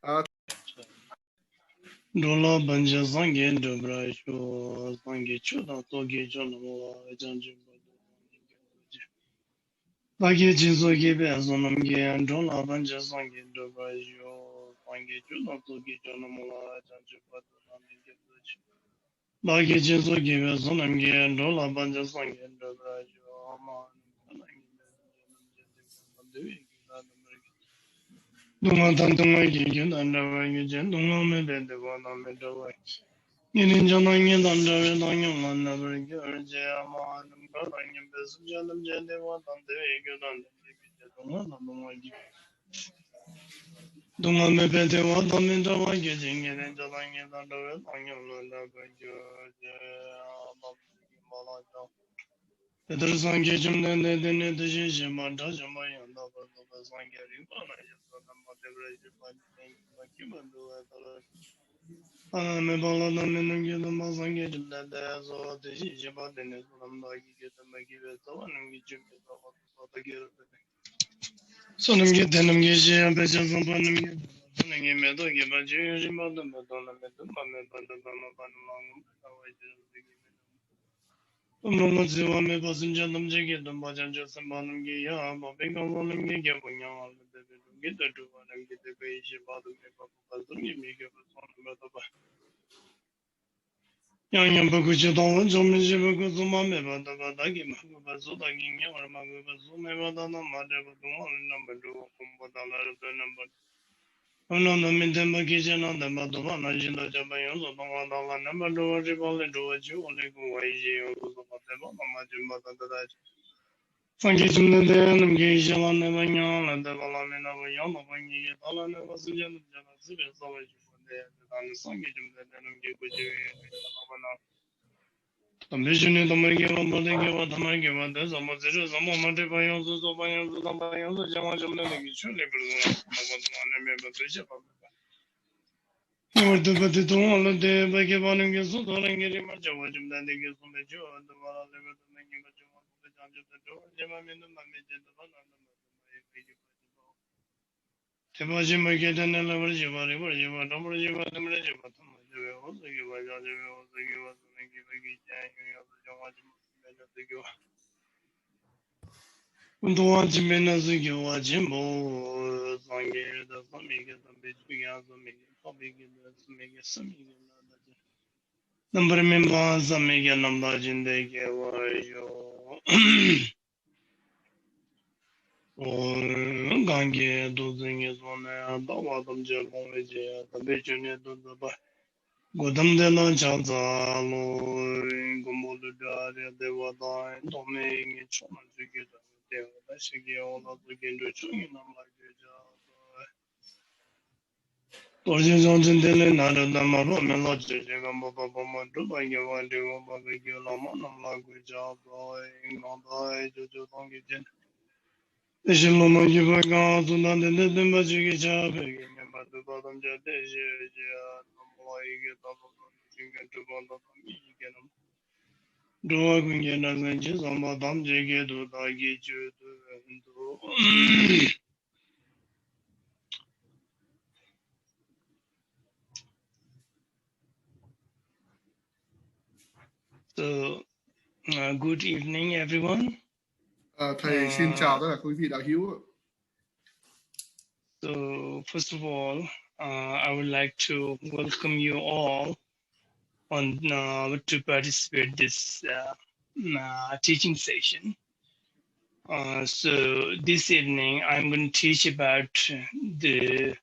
À, Dola banja zange dobra sho zange choda toge jono janju Bagi jinzo gebe azonam ge dola banja zange dobra sho zange choda toge jono janju Bagi jinzo gebe azonam ge dola banja zange dobra sho ma Dunga tantuma ge gendanda ge dunga me bende wana me dawa Yeni canange dandare danyam lannabre görce amanım karanyam bezim canım cende vatan deve gödan deve dunga dunga gibi. Dunga mepete vatan mendava gecengene canange dandare danyam lannabre görce amanım malaca. Pedir sanki cümlende dene dışı şemanda şemayanda bazı sanki ribana yasadan matebreci baki banduva talar. Me bağlanan benim geldim bazen gecilerde zor işi badeniz bulamda gideme gibi zamanım gücüm da girdi. Sonum gidenim gece yapacağım zamanım gidenim. Sonum yemeğe de gebacı rimadım da donamadım bana Umrumu zivame basın canım çekildim bacan çözüm banım ki ya babek alanım ki gebunya aldı dedim gider duvarım gider be işi badım ne babazım yemeği gibi sonunda da Yang baguji dong zom ji bagu zuma me ba da ba da gi ma ba zo da gi nya ma ba zo me ba da na ma de ba do na ba do kum ba da la de na ba ono no min de ma gi je na da ma do ba na jin da ja ba yo zo dong wa da la na ba do ji ba le do ji o le gu wa ji yo zo ba de ba ma ji ma da da Sang gi jum de nam gi je la ne ba nya la de ba la me na ba yo ma ba gi ge da la ne ba su je ja na su be so ba ji de da na sang gi jum de nam gi gu ji ba na Ambition the Marigan Bodega, the Marigan, there's a Mozilla, some more Montebayos, Bayos, Bayos, Jamajam, surely remember Bishop. You were the Petiton on the day by giving us so don't get much of what you then they get from the Joe and the Vala level to make him a Joe of the judge of the door, Jamamin, the Mammy, the one on the Tebajim get an elevator, you were number you were the Malaysia, but also you were also you was making Undoanti menazi wa jimbo zange da famige da bejuya zamige famige da zamige samige na number member zamige namba jinde ke wa yo or gange do zinge zone da wa dam je bongwe je da bejune do ba godam de na chaza lo gombo da de wa da do me ngi chona zige da da shige ona zige do chungi na ma je ja to je zon jin de le na da ma ro me lo je je ga mo ba ma do ba ye wa de wa ba ge la ma na ma gu ja ba ngom ba jo jo dong ge jen je lo ma ye ba ga zo na de de ma ji ge ja be ge ma do ba dam je de je je na mo ge da ba jing ge do ba da mi ge na do gu ge na ne je zo ma dam je ge do da ge ju do So, good evening, everyone. Thầy xin chào tất cả quý vị đạo hữu. So, first of all, I would like to welcome you all on to participate this teaching session. So this evening, I'm going to teach about the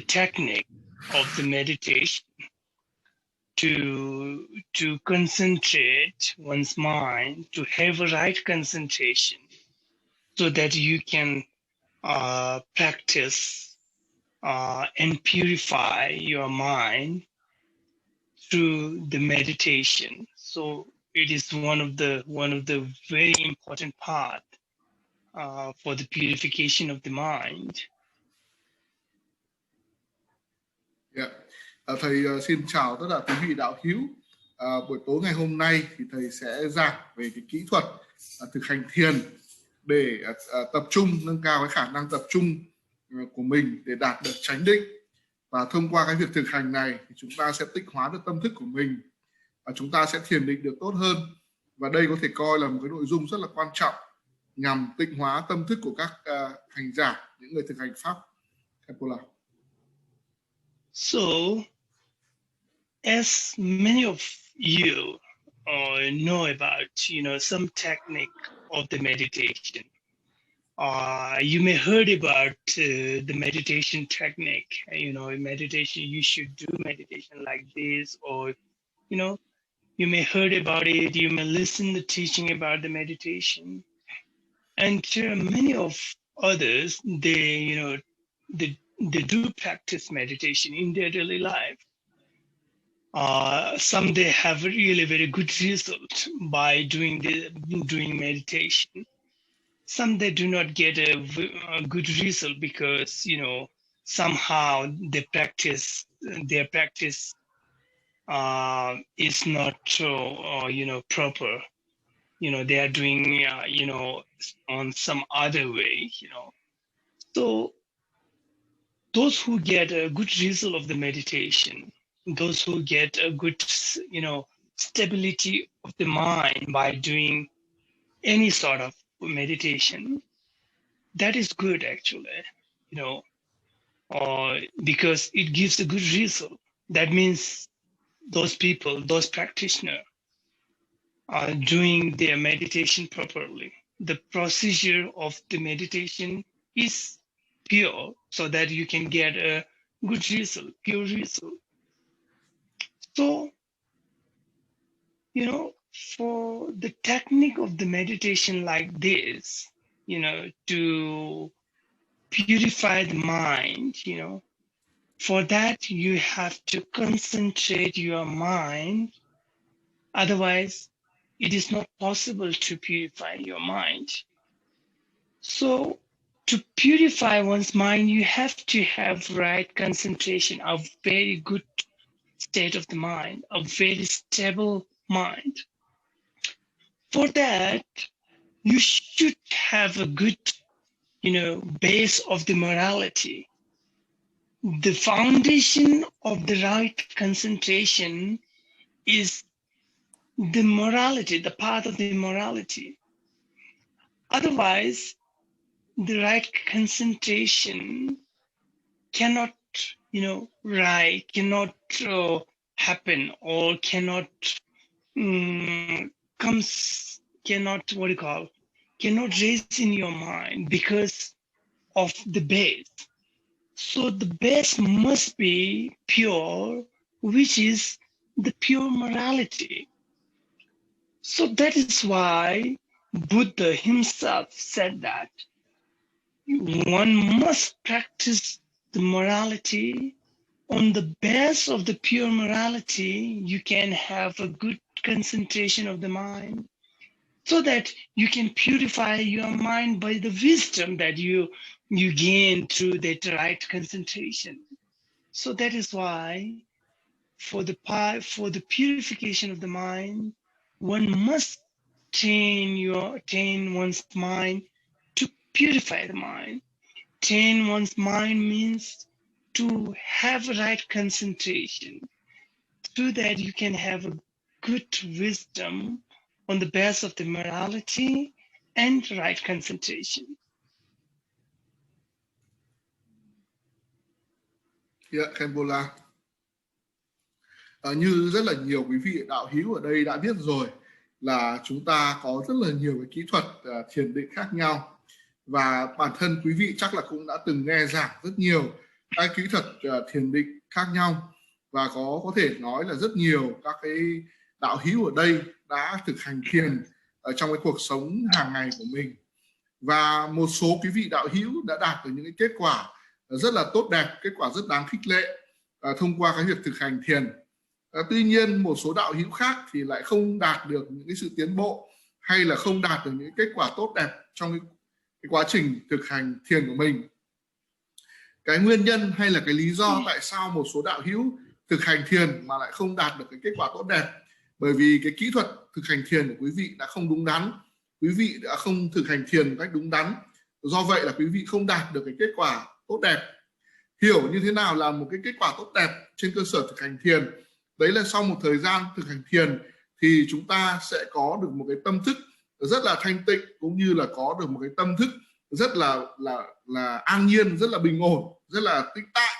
technique of the meditation to concentrate one's mind, to have a right concentration, so that you can practice and purify your mind through the meditation. So it is one of the very important part for the purification of the mind. Yeah. Thầy xin chào tất cả quý vị đạo hữu. Buổi tối ngày hôm nay thì thầy sẽ giảng về cái kỹ thuật thực hành thiền để tập trung, nâng cao cái khả năng tập trung của mình để đạt được chánh định. Và thông qua cái việc thực hành này thì chúng ta sẽ tịnh hóa được tâm thức của mình và chúng ta sẽ thiền định được tốt hơn. Và đây có thể coi là một cái nội dung rất là quan trọng nhằm tịnh hóa tâm thức của các hành giả, những người thực hành pháp Khenpo. So, as many of you know about, some technique of the meditation. You may heard about the meditation technique. Meditation, you should do meditation like this, or you may heard about it. You may listen to teaching about the meditation, and many of others they do practice meditation in their daily life. Some they have really very good result by doing meditation. Some they do not get a good result because somehow their practice is not proper. They are doing on some other way. So those who get a good result of the meditation, those who get a good stability of the mind by doing any sort of meditation, that is good actually, because it gives a good result. That means those people, those practitioners are doing their meditation properly. The procedure of the meditation is pure so that you can get a good result, pure result. So, for the technique of the meditation like this, to purify the mind, for that you have to concentrate your mind. Otherwise, it is not possible to purify your mind. So, to purify one's mind, you have to have right concentration, a very good state of the mind, a very stable mind. For that, you should have a good, base of the morality. The foundation of the right concentration is the morality, the path of the morality. Otherwise, the right concentration cannot, cannot happen, or cannot cannot raise in your mind because of the base. So the base must be pure, which is the pure morality. So that is why Buddha himself said that one must practice the morality. On the base of the pure morality, you can have a good concentration of the mind, so that you can purify your mind by the wisdom that you gain through that right concentration. So that is why for the purification of the mind, one must train one's mind to purify the mind. Train one's mind means to have right concentration, so that you can have a good wisdom on the base of the morality and right concentration. Khenpo. Như rất là nhiều quý vị đạo hữu ở đây đã biết rồi, là chúng ta có rất là nhiều cái kỹ thuật thiền định khác nhau, và bản thân quý vị chắc là cũng đã từng nghe giảng rất nhiều các kỹ thuật thiền định khác nhau, và có thể nói là rất nhiều các cái đạo hữu ở đây đã thực hành thiền ở trong cái cuộc sống hàng ngày của mình, và một số quý vị đạo hữu đã đạt được những cái kết quả rất là tốt đẹp, kết quả rất đáng khích lệ thông qua cái việc thực hành thiền. Tuy nhiên một số đạo hữu khác thì lại không đạt được những cái sự tiến bộ, hay là không đạt được những kết quả tốt đẹp trong cái quá trình thực hành thiền của mình. Cái nguyên nhân hay là cái lý do tại sao một số đạo hữu thực hành thiền mà lại không đạt được cái kết quả tốt đẹp, bởi vì cái kỹ thuật thực hành thiền của quý vị đã không đúng đắn, quý vị đã không thực hành thiền một cách đúng đắn, do vậy là quý vị không đạt được cái kết quả tốt đẹp. hiểu như thế nào là một cái kết quả tốt đẹp trên cơ sở thực hành thiền. Đấy là sau một thời gian thực hành thiền thì chúng ta sẽ có được một cái tâm thức rất là thanh tịnh, cũng như là có được một cái tâm thức rất là an nhiên, rất là bình ổn, rất là tĩnh tại.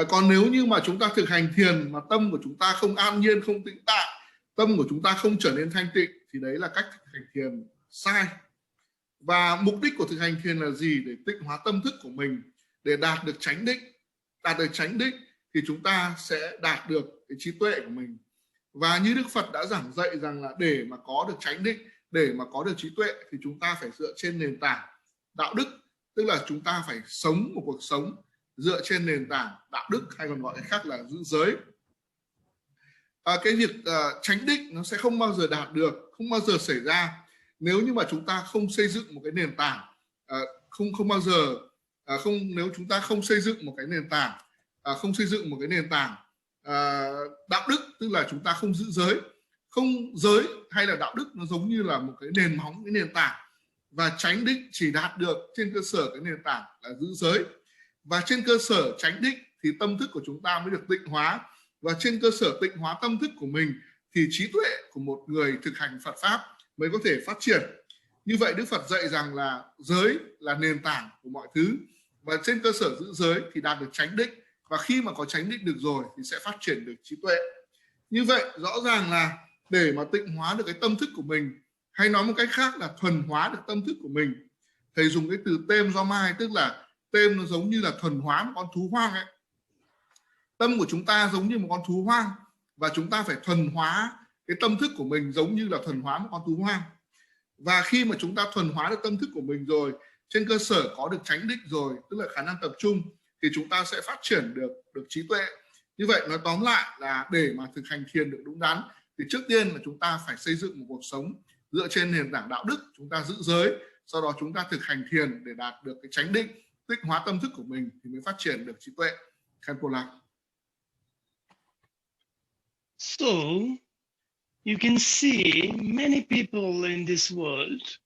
Còn nếu như mà chúng ta thực hành thiền mà tâm của chúng ta không an nhiên, không tĩnh tại, tâm của chúng ta không trở nên thanh tịnh, thì đấy là cách thực hành thiền sai. Và mục đích của thực hành thiền là gì? Để tịnh hóa tâm thức của mình, để đạt được chánh định. Đạt được chánh định thì chúng ta sẽ đạt được cái trí tuệ của mình. Và như Đức Phật đã giảng dạy rằng là để mà có được chánh định, để mà có được trí tuệ thì chúng ta phải dựa trên nền tảng đạo đức, tức là chúng ta phải sống một cuộc sống dựa trên nền tảng đạo đức, hay còn gọi khác là giữ giới. Cái việc chánh định nó sẽ không bao giờ đạt được, không bao giờ xảy ra nếu như mà chúng ta không xây dựng một cái nền tảng, nếu chúng ta không xây dựng một cái nền tảng, đạo đức, tức là chúng ta không giữ giới. Không giới hay là đạo đức nó giống như là một cái nền móng, cái nền tảng, và chánh định chỉ đạt được trên cơ sở cái nền tảng là giữ giới. Và trên cơ sở chánh định thì tâm thức của chúng ta mới được tịnh hóa, và trên cơ sở tịnh hóa tâm thức của mình thì trí tuệ của một người thực hành Phật pháp mới có thể phát triển. Như vậy Đức Phật dạy rằng là giới là nền tảng của mọi thứ, và trên cơ sở giữ giới thì đạt được chánh định, và khi mà có chánh định được rồi thì sẽ phát triển được trí tuệ. Như vậy rõ ràng là để mà tịnh hóa được cái tâm thức của mình, hay nói một cách khác là thuần hóa được tâm thức của mình, thầy dùng cái từ têm do mai, tức là têm nó giống như là thuần hóa một con thú hoang ấy. Tâm của chúng ta giống như một con thú hoang, và chúng ta phải thuần hóa cái tâm thức của mình giống như là thuần hóa một con thú hoang. Và khi mà chúng ta thuần hóa được tâm thức của mình rồi, trên cơ sở có được chánh định rồi, tức là khả năng tập trung, thì chúng ta sẽ phát triển được trí tuệ. Như vậy nói tóm lại là để mà thực hành thiền được đúng đắn thì trước tiên là chúng ta phải xây dựng một cuộc sống dựa trên nền tảng đạo đức, chúng ta giữ giới, sau đó chúng ta thực hành thiền để đạt được cái chánh định, tịnh hóa tâm thức của mình thì mới phát triển được trí tuệ. Khenpo Lạc. So you can see many people in this world,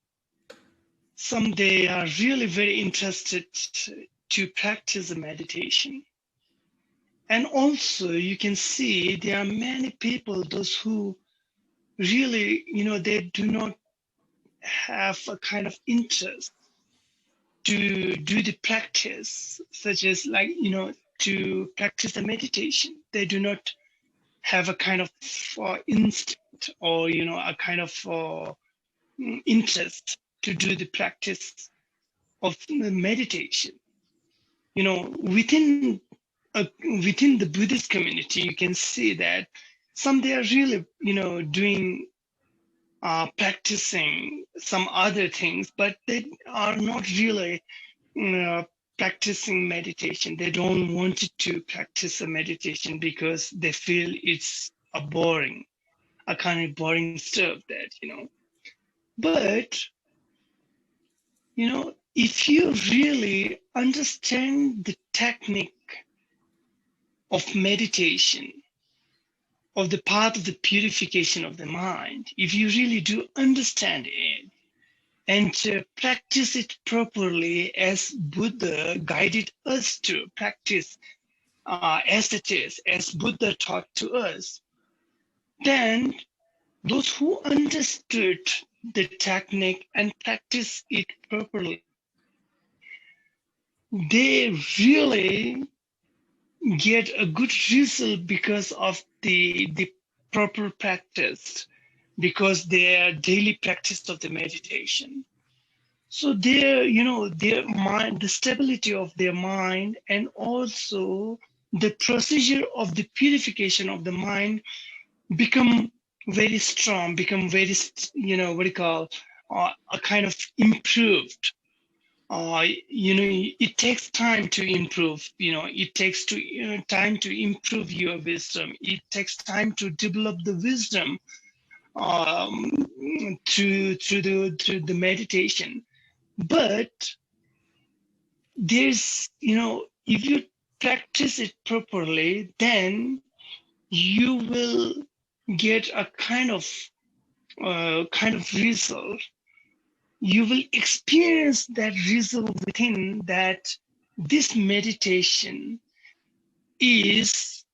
some they are really very interested to practice the meditation. And also you can see there are many people, those who really, they do not have a kind of interest to do the practice, such as to practice the meditation. They do not have a kind of instinct or, a kind of interest to do the practice of meditation. Within the Buddhist community, you can see that some they are really, doing, practicing some other things, but they are not really practicing meditation. They don't want to practice a meditation because they feel it's a kind of boring stuff that, But, if you really understand the technique of meditation, of the path of the purification of the mind, if you really do understand it and practice it properly as Buddha guided us to practice, as it is, as Buddha taught to us, then those who understood the technique and practice it properly, they really get a good result because of the proper practice, because their daily practice of the meditation. So their mind, the stability of their mind, and also the procedure of the purification of the mind become very strong, become very, a kind of improved. It takes time to improve. It takes time to improve your wisdom. It takes time to develop the wisdom through the meditation. But there's, if you practice it properly, then you will get a kind of result. You will experience that result within, that this meditation is,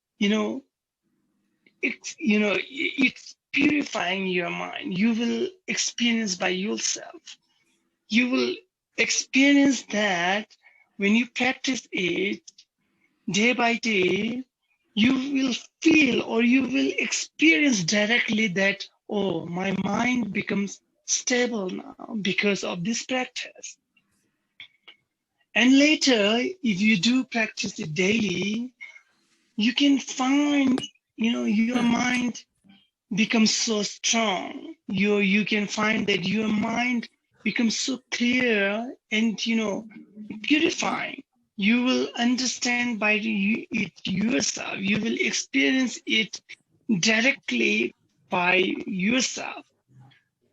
it's purifying your mind. You will experience by yourself. You will experience that when you practice it day by day, you will feel or you will experience directly that, oh, my mind becomes stable now because of this practice. And later, if you do practice it daily, you can find, your mind becomes so strong. You can find that your mind becomes so clear and, purifying. You will understand by it yourself. You will experience it directly by yourself.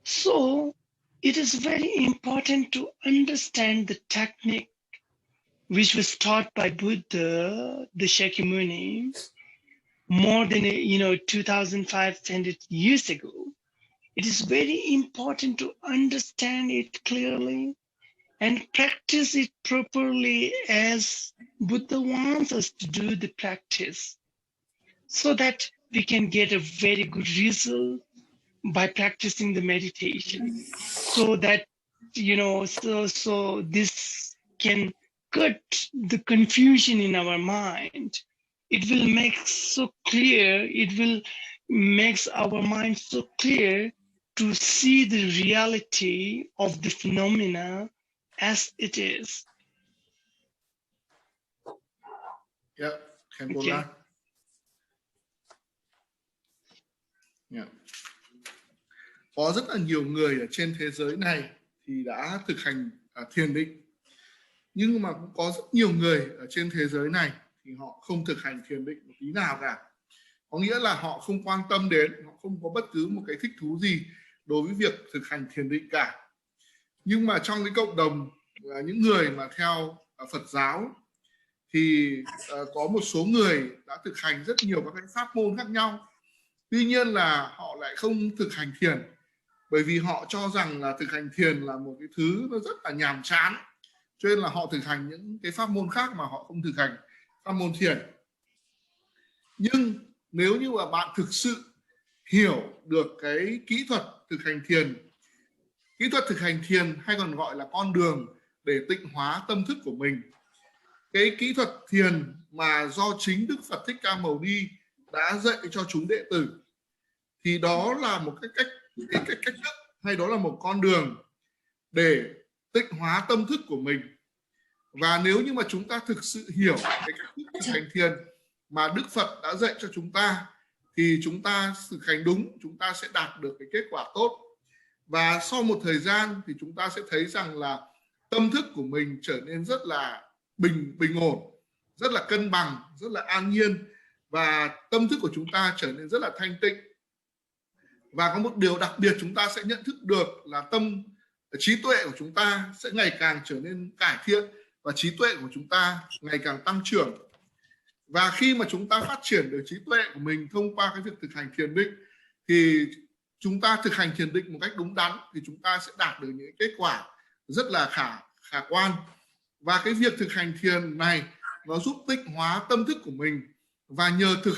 So it is very important to understand the technique which was taught by Buddha, the Shakyamuni, more than 2,500 years ago. It is very important to understand it clearly and practice it properly as Buddha wants us to do the practice, so that we can get a very good result by practicing the meditation. So that, so this can cut the confusion in our mind. It will make so clear, it will make our mind so clear to see the reality of the phenomena as it is. Yeah, Khenpo Okay. Yeah. Có rất là nhiều người ở trên thế giới này thì đã thực hành thiền định, nhưng mà cũng có rất nhiều người ở trên thế giới này thì họ không thực hành thiền định một tí nào cả. Có nghĩa là họ không quan tâm đến, họ không có bất cứ một cái thích thú gì đối với việc thực hành thiền định cả. Nhưng mà trong cái cộng đồng những người mà theo Phật giáo thì có một số người đã thực hành rất nhiều các cái pháp môn khác nhau. Tuy nhiên là họ lại không thực hành thiền, bởi vì họ cho rằng là thực hành thiền là một cái thứ nó rất là nhàm chán, cho nên là họ thực hành những cái pháp môn khác mà họ không thực hành pháp môn thiền. Nhưng nếu như mà bạn thực sự hiểu được cái kỹ thuật thực hành thiền hay còn gọi là con đường để tịnh hóa tâm thức của mình, cái kỹ thuật thiền mà do chính Đức Phật Thích Ca Mâu Ni đã dạy cho chúng đệ tử, thì đó là một cái cách thức, hay đó là một con đường để tịnh hóa tâm thức của mình. Và nếu như mà chúng ta thực sự hiểu cái cách thức thực hành thiền mà Đức Phật đã dạy cho chúng ta, thì chúng ta thực hành đúng, chúng ta sẽ đạt được cái kết quả tốt. Và sau một thời gian thì chúng ta sẽ thấy rằng là tâm thức của mình trở nên rất là bình ổn, rất là cân bằng, rất là an nhiên, và tâm thức của chúng ta trở nên rất là thanh tịnh. Và có một điều đặc biệt chúng ta sẽ nhận thức được là trí tuệ của chúng ta sẽ ngày càng trở nên cải thiện, và trí tuệ của chúng ta ngày càng tăng trưởng. Và khi mà chúng ta phát triển được trí tuệ của mình thông qua cái việc thực hành thiền định, thì chúng ta thực hành thiền định một cách đúng đắn thì chúng ta sẽ đạt được những kết quả rất là khả quan. Và cái việc thực hành thiền này nó giúp tịnh hóa tâm thức của mình, và nhờ tự thực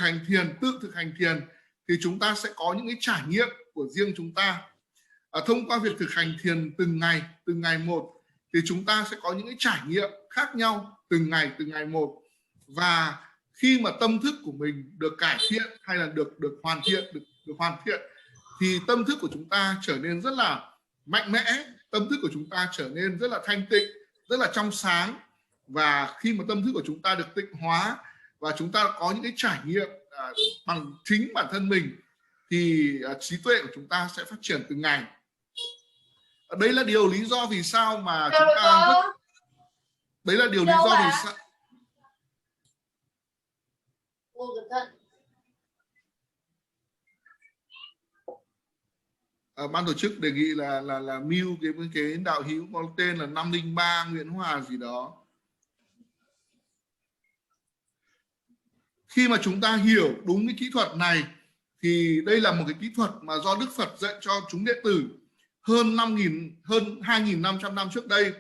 hành thiền thì chúng ta sẽ có những cái trải nghiệm của riêng chúng ta. Thông qua việc thực hành thiền từng ngày một, thì chúng ta sẽ có những cái trải nghiệm khác nhau từng ngày một. Và khi mà tâm thức của mình được cải thiện hay là được hoàn thiện thì tâm thức của chúng ta trở nên rất là mạnh mẽ, tâm thức của chúng ta trở nên rất là thanh tịnh, rất là trong sáng. Và khi mà tâm thức của chúng ta được tịnh hóa và chúng ta có những cái trải nghiệm bằng chính bản thân mình, thì trí tuệ của chúng ta sẽ phát triển từng ngày. Đấy là điều lý do vì sao mà chúng ta ban tổ chức đề nghị là mute cái đạo hữu có tên là 503 Nguyễn Hòa gì đó. Khi mà chúng ta hiểu đúng cái kỹ thuật này, thì đây là một cái kỹ thuật mà do Đức Phật dạy cho chúng đệ tử hơn 2.500 năm trước đây.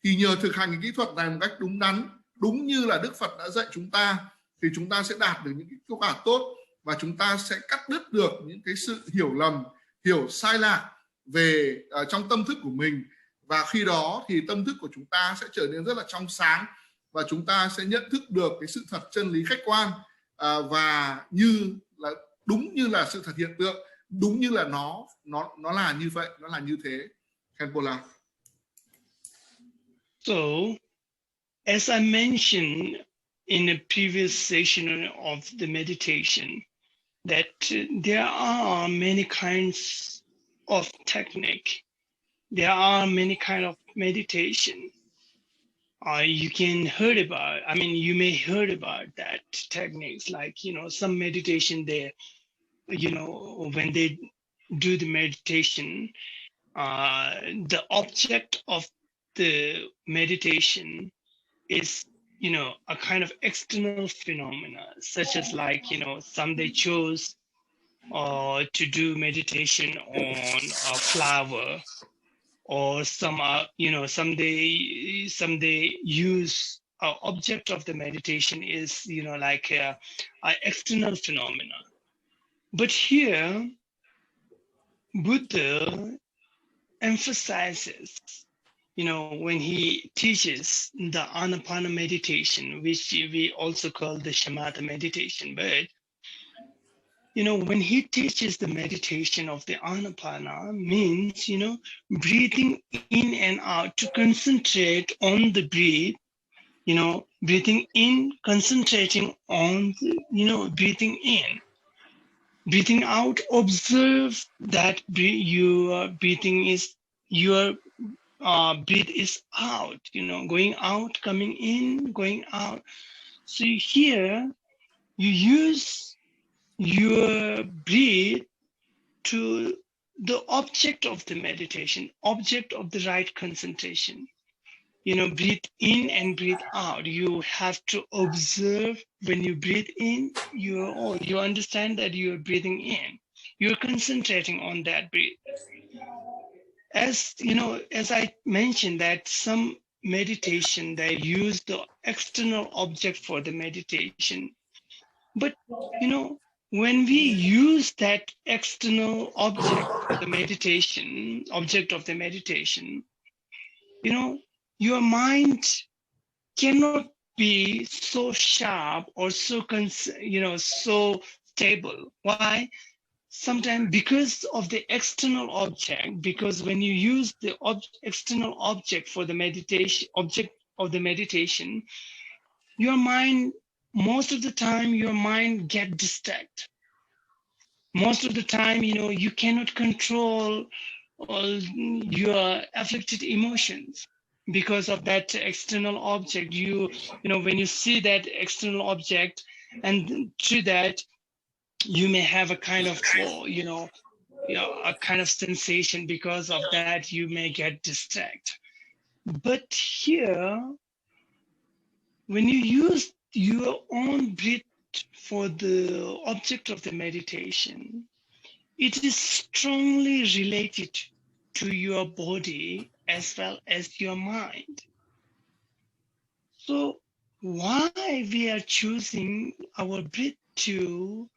Thì nhờ thực hành cái kỹ thuật này một cách đúng đắn, đúng như là Đức Phật đã dạy chúng ta, thì chúng ta sẽ đạt được những cái kết quả tốt, và chúng ta sẽ cắt đứt được những cái sự hiểu lầm, hiểu sai lạc về trong tâm thức của mình. Và khi đó thì tâm thức của chúng ta sẽ trở nên rất là trong sáng, và chúng ta sẽ nhận thức được cái sự thật chân lý khách quan, và như là đúng như là sự thật hiện tượng, đúng như là nó là như vậy, nó là như thế. Khenpo. So, as I mentioned in a previous session of the meditation, that there are many kinds of technique. There are many kind of meditation. You can heard about, I mean, you may heard about that techniques, like, some meditation there, when they do the meditation, the object of the meditation is, a kind of external phenomena, such as like, some they chose to do meditation on a flower, or some some they use object of the meditation is like a external phenomena. But here Buddha emphasizes, when he teaches the Anapana meditation, which we also call the Shamatha meditation, but when he teaches the meditation of the Anapana, means, breathing in and out, to concentrate on the breath, breathing in, concentrating on, breathing in. Breathing out, observe that your breathing is, your breath is out, going out, coming in, going out. So here you use your breath to the object of the meditation, object of the right concentration. Breathe in and breathe out. You have to observe when you breathe in, you understand that you're breathing in. You're concentrating on that breath. As as I mentioned, that some meditation, they use the external object for the meditation. But, when we use that external object for the meditation, object of the meditation, your mind cannot be so sharp or so, so stable. Why? Sometimes because of the external object, because when you use the external object for the meditation, object of the meditation, your mind, most of the time, your mind get distracted. Most of the time, you cannot control all your afflicted emotions because of that external object. When you see that external object, and through that, you may have a kind of, a kind of sensation. Because of that, you may get distracted. But here, when you use your own breath for the object of the meditation, it is strongly related to your body as well as your mind. So why we are choosing our breath to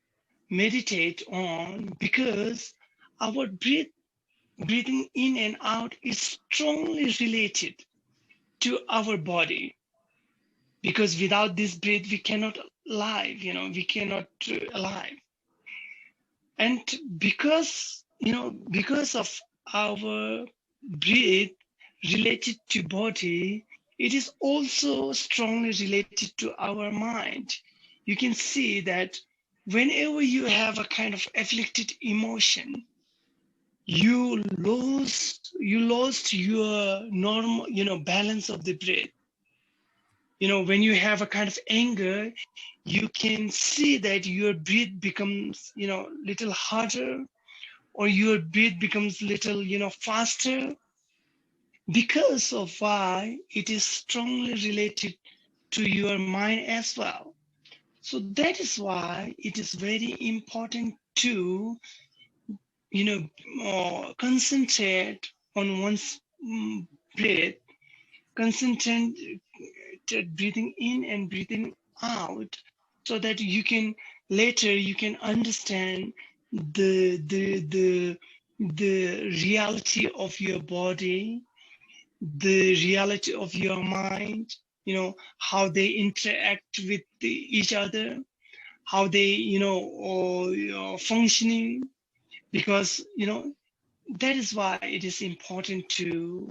meditate on? Because our breathing in and out is strongly related to our body. Because without this breath, we cannot live, we cannot alive. And because of our breath related to body, it is also strongly related to our mind. You can see that whenever you have a kind of afflicted emotion, you lost your normal, balance of the breath. When you have a kind of anger, you can see that your breath becomes, little harder, or your breath becomes little, faster, because of why it is strongly related to your mind as well. So that is why it is very important to, concentrate on one's breath, concentrate breathing in and breathing out, so that you can later you can understand the reality of your body, the reality of your mind, you know, how they interact with each other, how they, you know, functioning, because, you know, that is why it is important to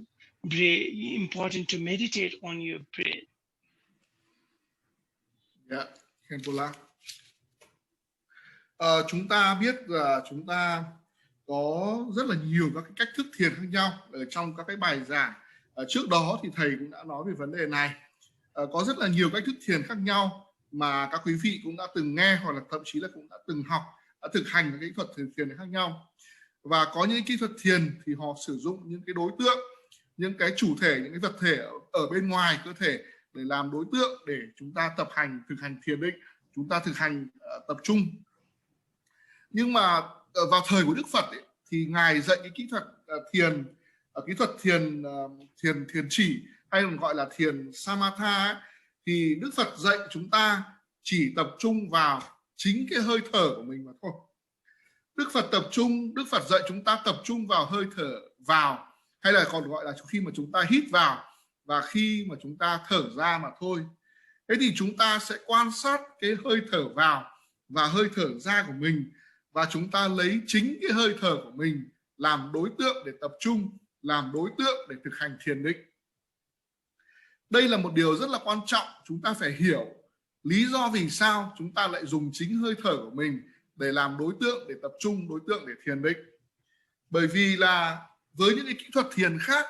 meditate on your breath. Yeah, Khenpo. Chúng ta biết là chúng ta có rất là nhiều các cái cách thức thiền khác nhau ở trong các cái bài giảng. Trước đó thì thầy cũng đã nói về vấn đề này. Có rất là nhiều cách thức thiền khác nhau mà các quý vị cũng đã từng nghe, hoặc là thậm chí là cũng đã từng học, đã thực hành cái kỹ thuật thiền khác nhau. Và có những kỹ thuật thiền thì họ sử dụng những cái đối tượng, những cái chủ thể, những cái vật thể ở bên ngoài cơ thể để làm đối tượng để chúng ta thực hành thiền định, chúng ta thực hành tập trung. Nhưng mà vào thời của Đức Phật ấy, thì ngài dạy cái kỹ thuật thiền chỉ, hay còn gọi là thiền Shamatha ấy, thì Đức Phật dạy chúng ta chỉ tập trung vào chính cái hơi thở của mình mà thôi. Đức Phật dạy chúng ta tập trung vào hơi thở vào, hay là còn gọi là khi mà chúng ta hít vào và khi mà chúng ta thở ra mà thôi. Thế thì chúng ta sẽ quan sát cái hơi thở vào và hơi thở ra của mình, và chúng ta lấy chính cái hơi thở của mình làm đối tượng để tập trung, làm đối tượng để thực hành thiền định. Đây là một điều rất là quan trọng, chúng ta phải hiểu lý do vì sao chúng ta lại dùng chính hơi thở của mình để làm đối tượng, để tập trung, đối tượng để thiền định. Bởi vì là với những cái kỹ thuật thiền khác,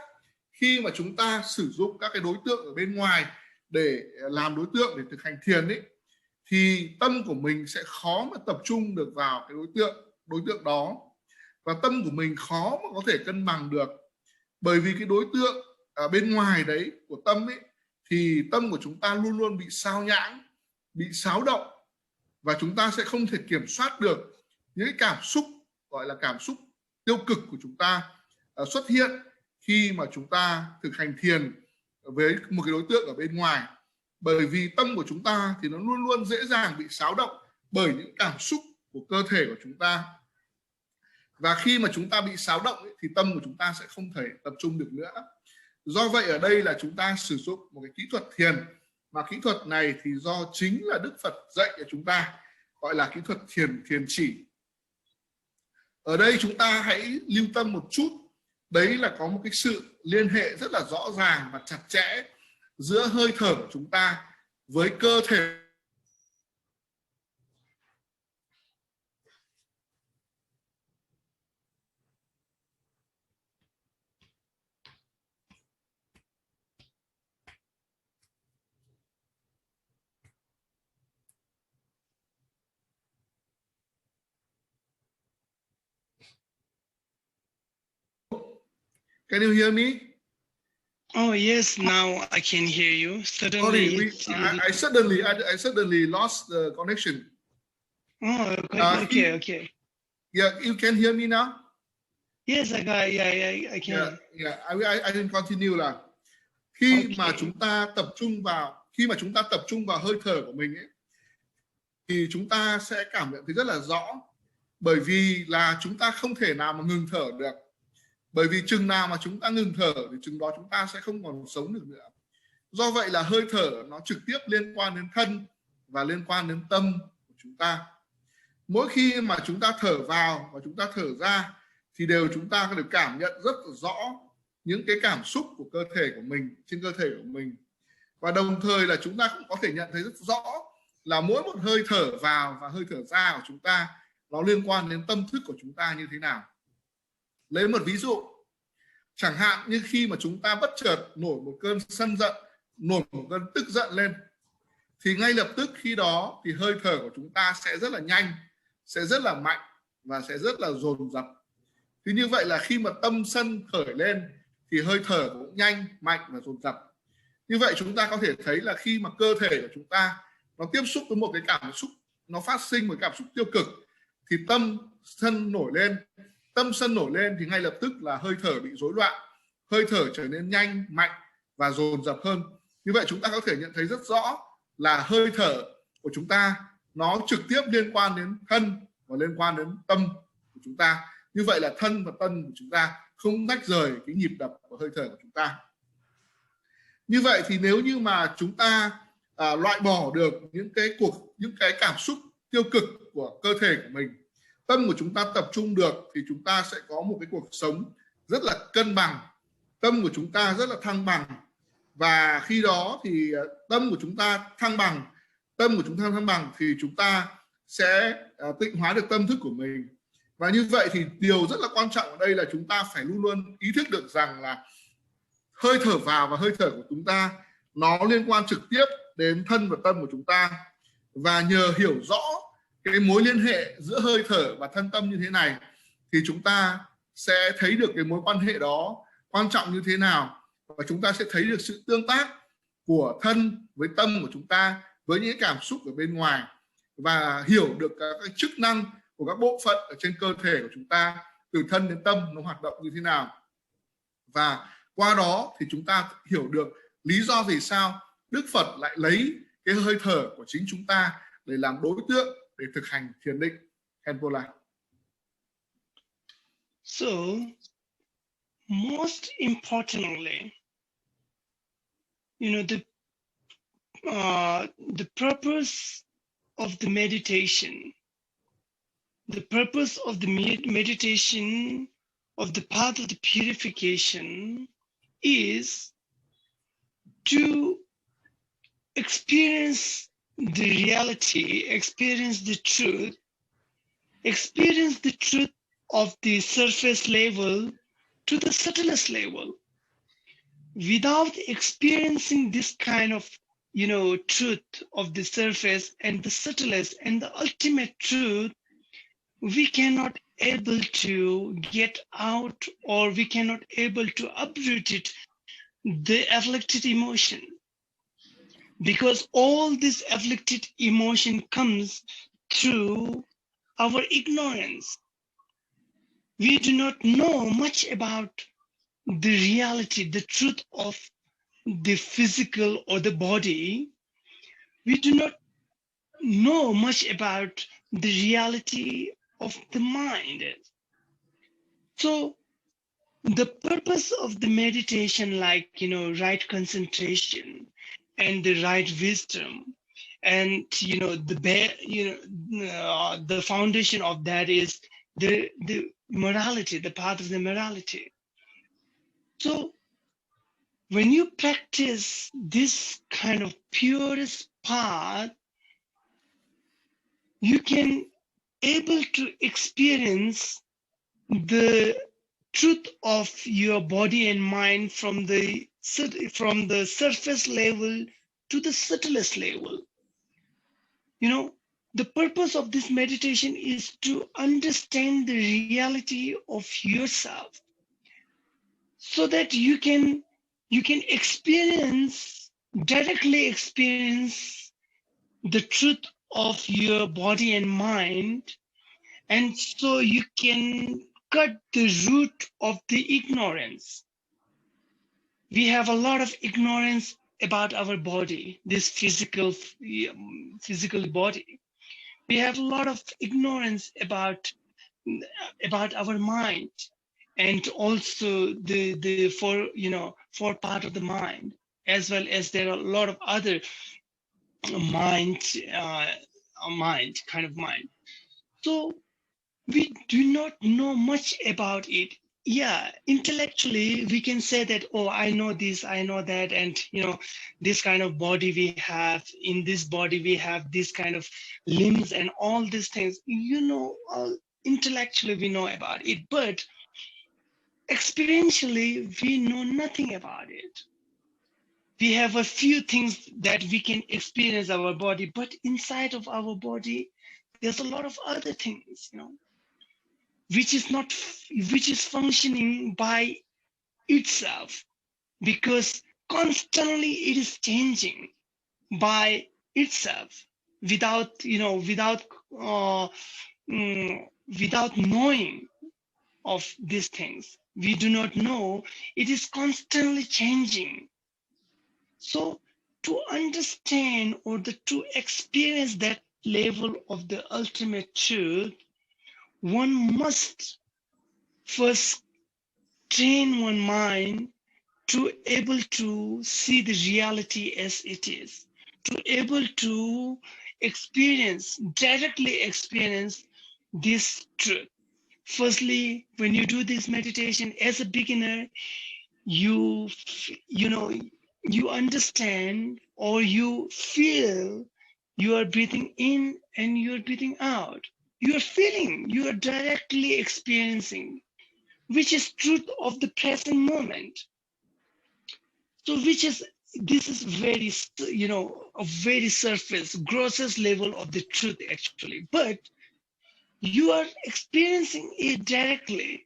khi mà chúng ta sử dụng các cái đối tượng ở bên ngoài để làm đối tượng để thực hành thiền ấy, thì tâm của mình sẽ khó mà tập trung được vào cái đối tượng đó, và tâm của mình khó mà có thể cân bằng được. Bởi vì cái đối tượng ở bên ngoài đấy của tâm ấy, thì tâm của chúng ta luôn luôn bị sao nhãng, bị xáo động, và chúng ta sẽ không thể kiểm soát được những cái cảm xúc gọi là cảm xúc tiêu cực của chúng ta xuất hiện khi mà chúng ta thực hành thiền với một cái đối tượng ở bên ngoài. Bởi vì tâm của chúng ta thì nó luôn luôn dễ dàng bị xáo động bởi những cảm xúc của cơ thể của chúng ta. Và khi mà chúng ta bị xáo động ấy, thì tâm của chúng ta sẽ không thể tập trung được nữa. Do vậy ở đây là chúng ta sử dụng một cái kỹ thuật thiền, mà kỹ thuật này thì do chính là Đức Phật dạy cho chúng ta, gọi là kỹ thuật thiền chỉ. Ở đây chúng ta hãy lưu tâm một chút, đấy là có một cái sự liên hệ rất là rõ ràng và chặt chẽ giữa hơi thở của chúng ta với cơ thể. Can you hear me? Oh yes, now I can hear you. Suddenly, I suddenly lost the connection. Oh, okay. Yeah, you can hear me now? Yes, I can. Yeah, I can continue là khi mà chúng ta tập trung vào hơi thở của mình ấy, thì chúng ta sẽ cảm nhận thấy rất là rõ, bởi vì là chúng ta không thể nào mà ngừng thở được. Bởi vì chừng nào mà chúng ta ngừng thở thì chừng đó chúng ta sẽ không còn sống được nữa. Do vậy là hơi thở nó trực tiếp liên quan đến thân và liên quan đến tâm của chúng ta. Mỗi khi mà chúng ta thở vào và chúng ta thở ra thì chúng ta đều cảm nhận rất rõ những cái cảm xúc của cơ thể của mình, trên cơ thể của mình. Và đồng thời là chúng ta cũng có thể nhận thấy rất rõ là mỗi một hơi thở vào và hơi thở ra của chúng ta nó liên quan đến tâm thức của chúng ta như thế nào. Lấy một ví dụ, chẳng hạn như khi mà chúng ta bất chợt nổi một cơn sân giận, nổi một cơn tức giận lên, thì ngay lập tức khi đó thì hơi thở của chúng ta sẽ rất là nhanh, sẽ rất là mạnh và sẽ rất là dồn dập. Thì như vậy là khi mà tâm sân khởi lên thì hơi thở cũng nhanh, mạnh và dồn dập. Như vậy chúng ta có thể thấy là khi mà cơ thể của chúng ta nó tiếp xúc với một cái cảm xúc, nó phát sinh một cảm xúc tiêu cực, thì tâm sân nổi lên thì ngay lập tức là hơi thở bị rối loạn, hơi thở trở nên nhanh, mạnh và dồn dập hơn. Như vậy chúng ta có thể nhận thấy rất rõ là hơi thở của chúng ta nó trực tiếp liên quan đến thân và liên quan đến tâm của chúng ta. Như vậy là thân và tâm của chúng ta không tách rời cái nhịp đập của hơi thở của chúng ta. Như vậy thì nếu như mà chúng ta loại bỏ được những cái cảm xúc tiêu cực của cơ thể của mình, tâm của chúng ta tập trung được, thì chúng ta sẽ có một cái cuộc sống rất là cân bằng, tâm của chúng ta rất là thăng bằng. Và khi đó thì tâm của chúng ta thăng bằng thì chúng ta sẽ tịnh hóa được tâm thức của mình. Và như vậy thì điều rất là quan trọng ở đây là chúng ta phải luôn luôn ý thức được rằng là hơi thở vào và hơi thở của chúng ta nó liên quan trực tiếp đến thân và tâm của chúng ta. Và nhờ hiểu rõ cái mối liên hệ giữa hơi thở và thân tâm như thế này thì chúng ta sẽ thấy được cái mối quan hệ đó quan trọng như thế nào, và chúng ta sẽ thấy được sự tương tác của thân với tâm của chúng ta với những cảm xúc ở bên ngoài, và hiểu được các chức năng của các bộ phận ở trên cơ thể của chúng ta từ thân đến tâm nó hoạt động như thế nào. Và qua đó thì chúng ta hiểu được lý do vì sao Đức Phật lại lấy cái hơi thở của chính chúng ta để làm đối tượng để thực hành thiền định. Khenpo La. So, most importantly, the purpose of the meditation, of the path of the purification is to experience the reality, experience the truth of the surface level to the subtlest level. Without experiencing this kind of, truth of the surface and the subtlest and the ultimate truth, we cannot able to get out, or we cannot able to uproot it, the afflicted emotion. Because all this afflicted emotion comes through our ignorance. We do not know much about the reality, the truth of the physical or the body. We do not know much about the reality of the mind. So the purpose of the meditation, like, right concentration and the right wisdom, and the foundation of that is the morality, the path of the morality. So when you practice this kind of purest path, you can able to experience the truth of your body and mind from the surface level to the subtlest level. The purpose of this meditation is to understand the reality of yourself, so that you can directly experience the truth of your body and mind, and so you can cut the root of the ignorance. We have a lot of ignorance about our body, this physical body. We have a lot of ignorance about our mind, and also the four part of the mind, as well as there are a lot of other mind. So we do not know much about it. Yeah, intellectually we can say that, oh, I know this, I know that, and this kind of body we have, in this body we have this kind of limbs and all these things. Intellectually we know about it, but experientially we know nothing about it. We have a few things that we can experience our body, but inside of our body there's a lot of other things, which is functioning by itself, because constantly it is changing by itself without knowing of these things. We do not know, it is constantly changing. So to understand or to experience that level of the ultimate truth, one must first train one mind to able to see the reality as it is, to able to directly experience this truth. Firstly, when you do this meditation as a beginner, you understand or you feel you are breathing in and you are breathing out. You are feeling, you are directly experiencing, which is truth of the present moment. So this is very, a very surface, grossest level of the truth actually. But you are experiencing it directly.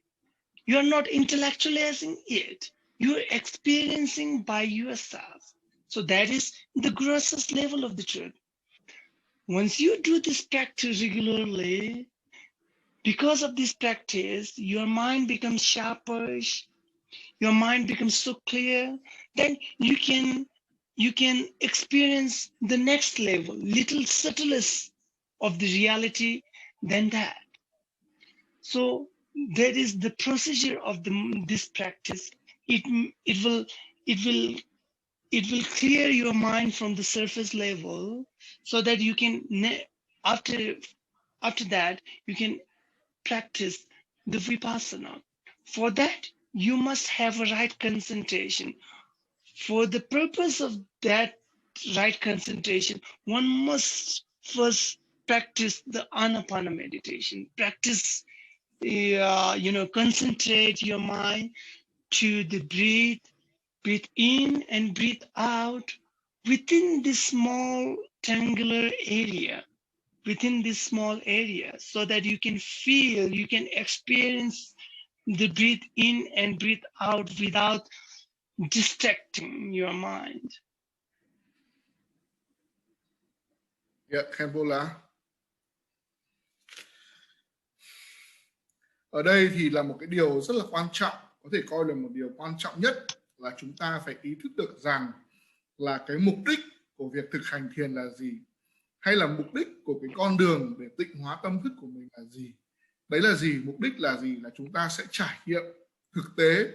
You are not intellectualizing it. You are experiencing by yourself. So that is the grossest level of the truth. Once you do this practice regularly, because of this practice, your mind becomes sharper, your mind becomes so clear, then you can experience the next level, little subtlest of the reality than that. So that is the procedure of this practice. It will clear your mind from the surface level, so that you can after that you can practice the vipassana. For that, you must have a right concentration. For the purpose of that right concentration, one must first practice the anapana meditation. Practice, concentrate your mind to the breathe in and breathe out within this small triangular area, so that you can feel, you can experience the breathe in and breathe out without distracting your mind. Yeah, Khenpo lá. Ở đây thì là một cái điều rất là quan trọng, có thể coi là một điều quan trọng nhất, là chúng ta phải ý thức được rằng là cái mục đích của việc thực hành thiền là gì, hay là mục đích của cái con đường để tịnh hóa tâm thức của mình là gì. Đấy là gì? Mục đích là gì? Là chúng ta sẽ trải nghiệm thực tế,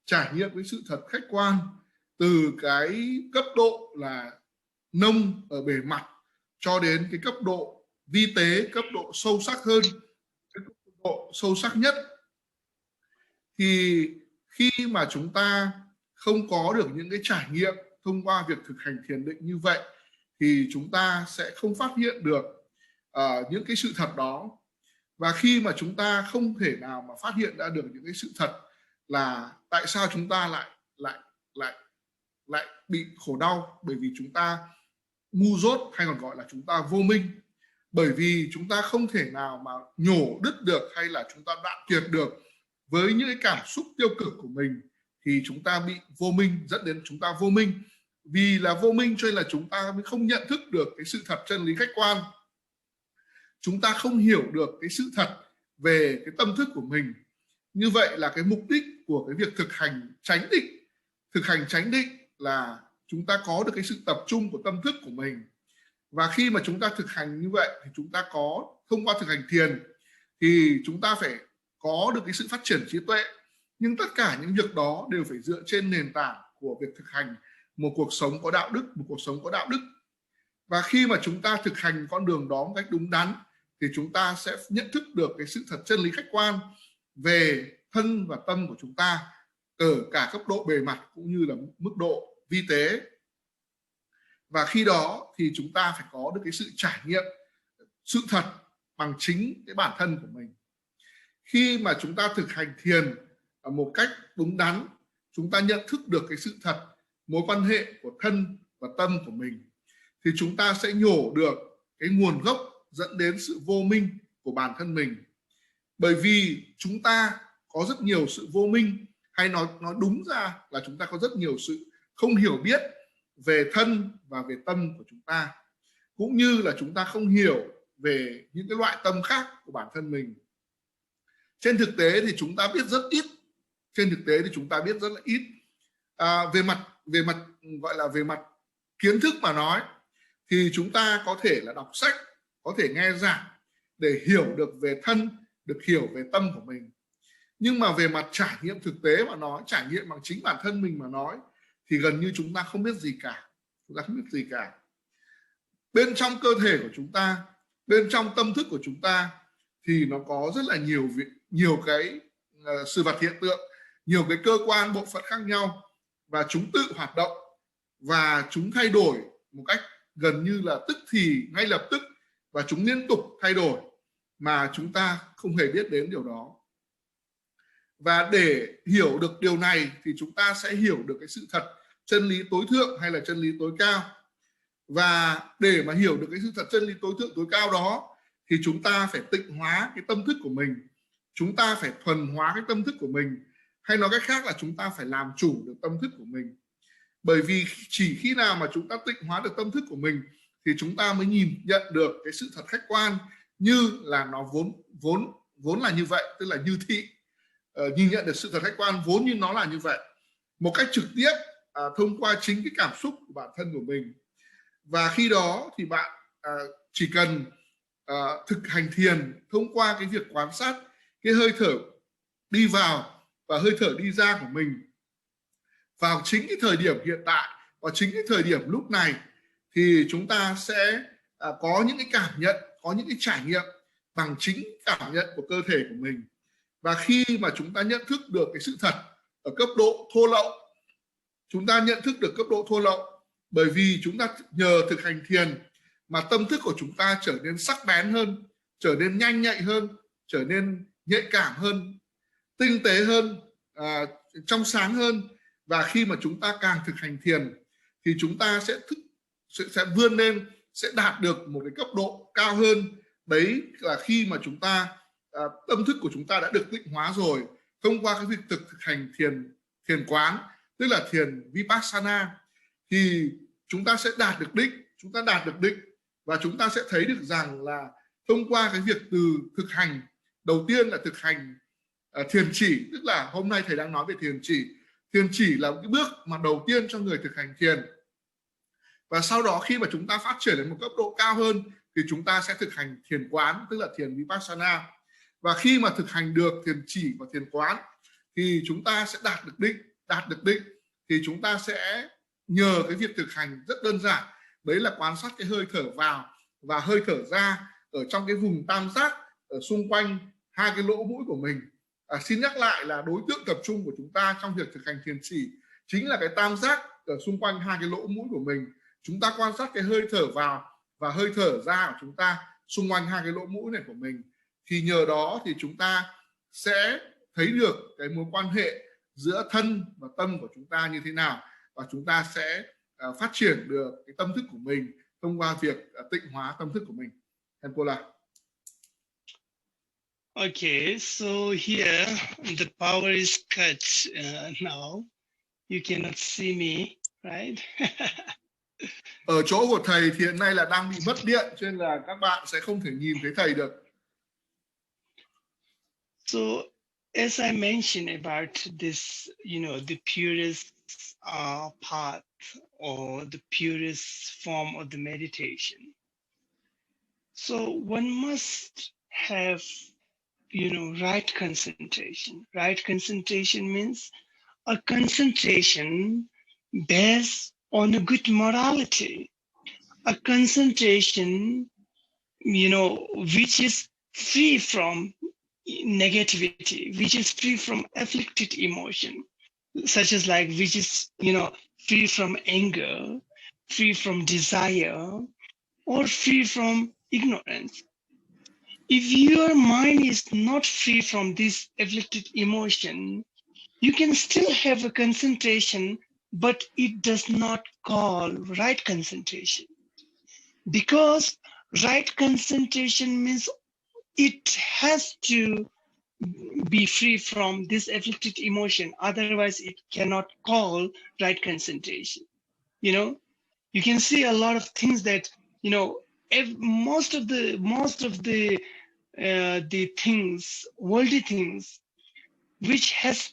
trải nghiệm với sự thật khách quan, từ cái cấp độ là nông ở bề mặt cho đến cái cấp độ vi tế, cấp độ sâu sắc hơn, cái cấp độ sâu sắc nhất. Thì khi mà chúng ta không có được những cái trải nghiệm thông qua việc thực hành thiền định như vậy, thì chúng ta sẽ không phát hiện được những cái sự thật đó. Và khi mà chúng ta không thể nào mà phát hiện ra được những cái sự thật là tại sao chúng ta lại bị khổ đau, bởi vì chúng ta ngu dốt, hay còn gọi là chúng ta vô minh. Bởi vì chúng ta không thể nào mà nhổ đứt được, hay là chúng ta đoạn tuyệt được với những cái cảm xúc tiêu cực của mình, thì chúng ta bị vô minh, dẫn đến chúng ta vô minh. Vì là vô minh cho nên là chúng ta mới không nhận thức được cái sự thật chân lý khách quan. Chúng ta không hiểu được cái sự thật về cái tâm thức của mình. Như vậy là cái mục đích của cái việc thực hành chánh định. Thực hành chánh định là chúng ta có được cái sự tập trung của tâm thức của mình. Và khi mà chúng ta thực hành như vậy thì chúng ta có, thông qua thực hành thiền thì chúng ta phải có được cái sự phát triển trí tuệ. Nhưng tất cả những việc đó đều phải dựa trên nền tảng của việc thực hành một cuộc sống có đạo đức, một cuộc sống có đạo đức. Và khi mà chúng ta thực hành con đường đó một cách đúng đắn thì chúng ta sẽ nhận thức được cái sự thật chân lý khách quan về thân và tâm của chúng ta, ở cả cấp độ bề mặt cũng như là mức độ vi tế. Và khi đó thì chúng ta phải có được cái sự trải nghiệm sự thật bằng chính cái bản thân của mình. Khi mà chúng ta thực hành thiền ở một cách đúng đắn, chúng ta nhận thức được cái sự thật, mối quan hệ của thân và tâm của mình, thì chúng ta sẽ nhổ được cái nguồn gốc dẫn đến sự vô minh của bản thân mình. Bởi vì chúng ta có rất nhiều sự vô minh, hay nói đúng ra là chúng ta có rất nhiều sự không hiểu biết về thân và về tâm của chúng ta, cũng như là chúng ta không hiểu về những cái loại tâm khác của bản thân mình. Trên thực tế thì chúng ta biết rất ít. Về mặt gọi là về mặt kiến thức mà nói thì chúng ta có thể là đọc sách, có thể nghe giảng để hiểu được về thân, được hiểu về tâm của mình. Nhưng mà về mặt trải nghiệm thực tế mà nói, trải nghiệm bằng chính bản thân mình mà nói, thì gần như chúng ta không biết gì cả. Chúng ta không biết gì cả. Bên trong cơ thể của chúng ta, bên trong tâm thức của chúng ta thì nó có rất là nhiều cái sự vật hiện tượng, nhiều cái cơ quan bộ phận khác nhau, và chúng tự hoạt động và chúng thay đổi một cách gần như là tức thì, ngay lập tức, và chúng liên tục thay đổi mà chúng ta không hề biết đến điều đó. Và để hiểu được điều này thì chúng ta sẽ hiểu được cái sự thật, chân lý tối thượng hay là chân lý tối cao. Và để mà hiểu được cái sự thật, chân lý tối thượng tối cao đó thì chúng ta phải tịnh hóa cái tâm thức của mình, chúng ta phải thuần hóa cái tâm thức của mình, hay nói cách khác là chúng ta phải làm chủ được tâm thức của mình. Bởi vì chỉ khi nào mà chúng ta tịnh hóa được tâm thức của mình thì chúng ta mới nhìn nhận được cái sự thật khách quan như là nó vốn là như vậy, tức là như thị. Nhìn nhận được sự thật khách quan vốn như nó là như vậy, một cách trực tiếp thông qua chính cái cảm xúc của bản thân của mình. Và khi đó thì bạn chỉ cần thực hành thiền thông qua cái việc quan sát cái hơi thở đi vào và hơi thở đi ra của mình vào chính cái thời điểm hiện tại, vào chính cái thời điểm lúc này, thì chúng ta sẽ có những cái cảm nhận, có những cái trải nghiệm bằng chính cảm nhận của cơ thể của mình. Và khi mà chúng ta nhận thức được cái sự thật ở cấp độ thô lậu, chúng ta nhận thức được cấp độ thô lậu bởi vì chúng ta nhờ thực hành thiền mà tâm thức của chúng ta trở nên sắc bén hơn, trở nên nhanh nhạy hơn, trở nên nhạy cảm hơn, tinh tế hơn, trong sáng hơn. Và khi mà chúng ta càng thực hành thiền thì chúng ta sẽ vươn lên, sẽ đạt được một cái cấp độ cao hơn. Đấy là khi mà chúng ta tâm thức của chúng ta đã được tịnh hóa rồi thông qua cái việc thực hành thiền quán, tức là thiền vipassana, thì chúng ta sẽ đạt được đích. Chúng ta đạt được đích và chúng ta sẽ thấy được rằng là thông qua cái việc từ thực hành, đầu tiên là thực hành thiền chỉ, tức là hôm nay thầy đang nói về thiền chỉ. Thiền chỉ là cái bước mà đầu tiên cho người thực hành thiền. Và sau đó khi mà chúng ta phát triển đến một cấp độ cao hơn thì chúng ta sẽ thực hành thiền quán, tức là thiền vipassana. Và khi mà thực hành được thiền chỉ và thiền quán thì chúng ta sẽ đạt được định. Đạt được định thì chúng ta sẽ nhờ cái việc thực hành rất đơn giản, đấy là quan sát cái hơi thở vào và hơi thở ra ở trong cái vùng tam giác ở xung quanh hai cái lỗ mũi của mình. Xin nhắc lại là đối tượng tập trung của chúng ta trong việc thực hành thiền chỉ chính là cái tam giác ở xung quanh hai cái lỗ mũi của mình. Chúng ta quan sát cái hơi thở vào và hơi thở ra của chúng ta xung quanh hai cái lỗ mũi này của mình, thì nhờ đó thì chúng ta sẽ thấy được cái mối quan hệ giữa thân và tâm của chúng ta như thế nào, và chúng ta sẽ phát triển được cái tâm thức của mình thông qua việc tịnh hóa tâm thức của mình. Khenpo La. Okay, so here the power is cut now. You cannot see me, right? Ở chỗ của thầy thì hiện nay là đang bị mất điện, cho nên là các bạn sẽ không thể nhìn thấy thầy được. So as I mentioned about this, the purest path or the purest form of the meditation. So one must have, right concentration. Right concentration means a concentration based on a good morality, a concentration, which is free from negativity, which is free from afflicted emotion, such as which is, free from anger, free from desire, or free from ignorance. If your mind is not free from this afflicted emotion, you can still have a concentration, but it does not call right concentration. Because right concentration means it has to be free from this afflicted emotion. Otherwise, it cannot call right concentration. You can see a lot of things that, most of the things, worldly things, which has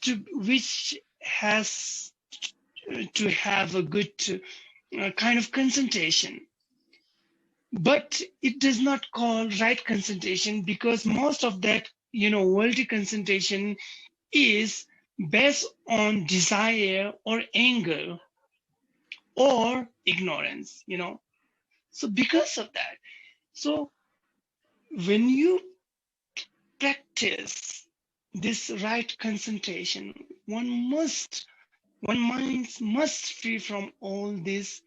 to have a good kind of concentration. But it does not call right concentration, because most of that, worldly concentration is based on desire or anger or ignorance, So because of that, so when you practice this right concentration, one mind must free from all these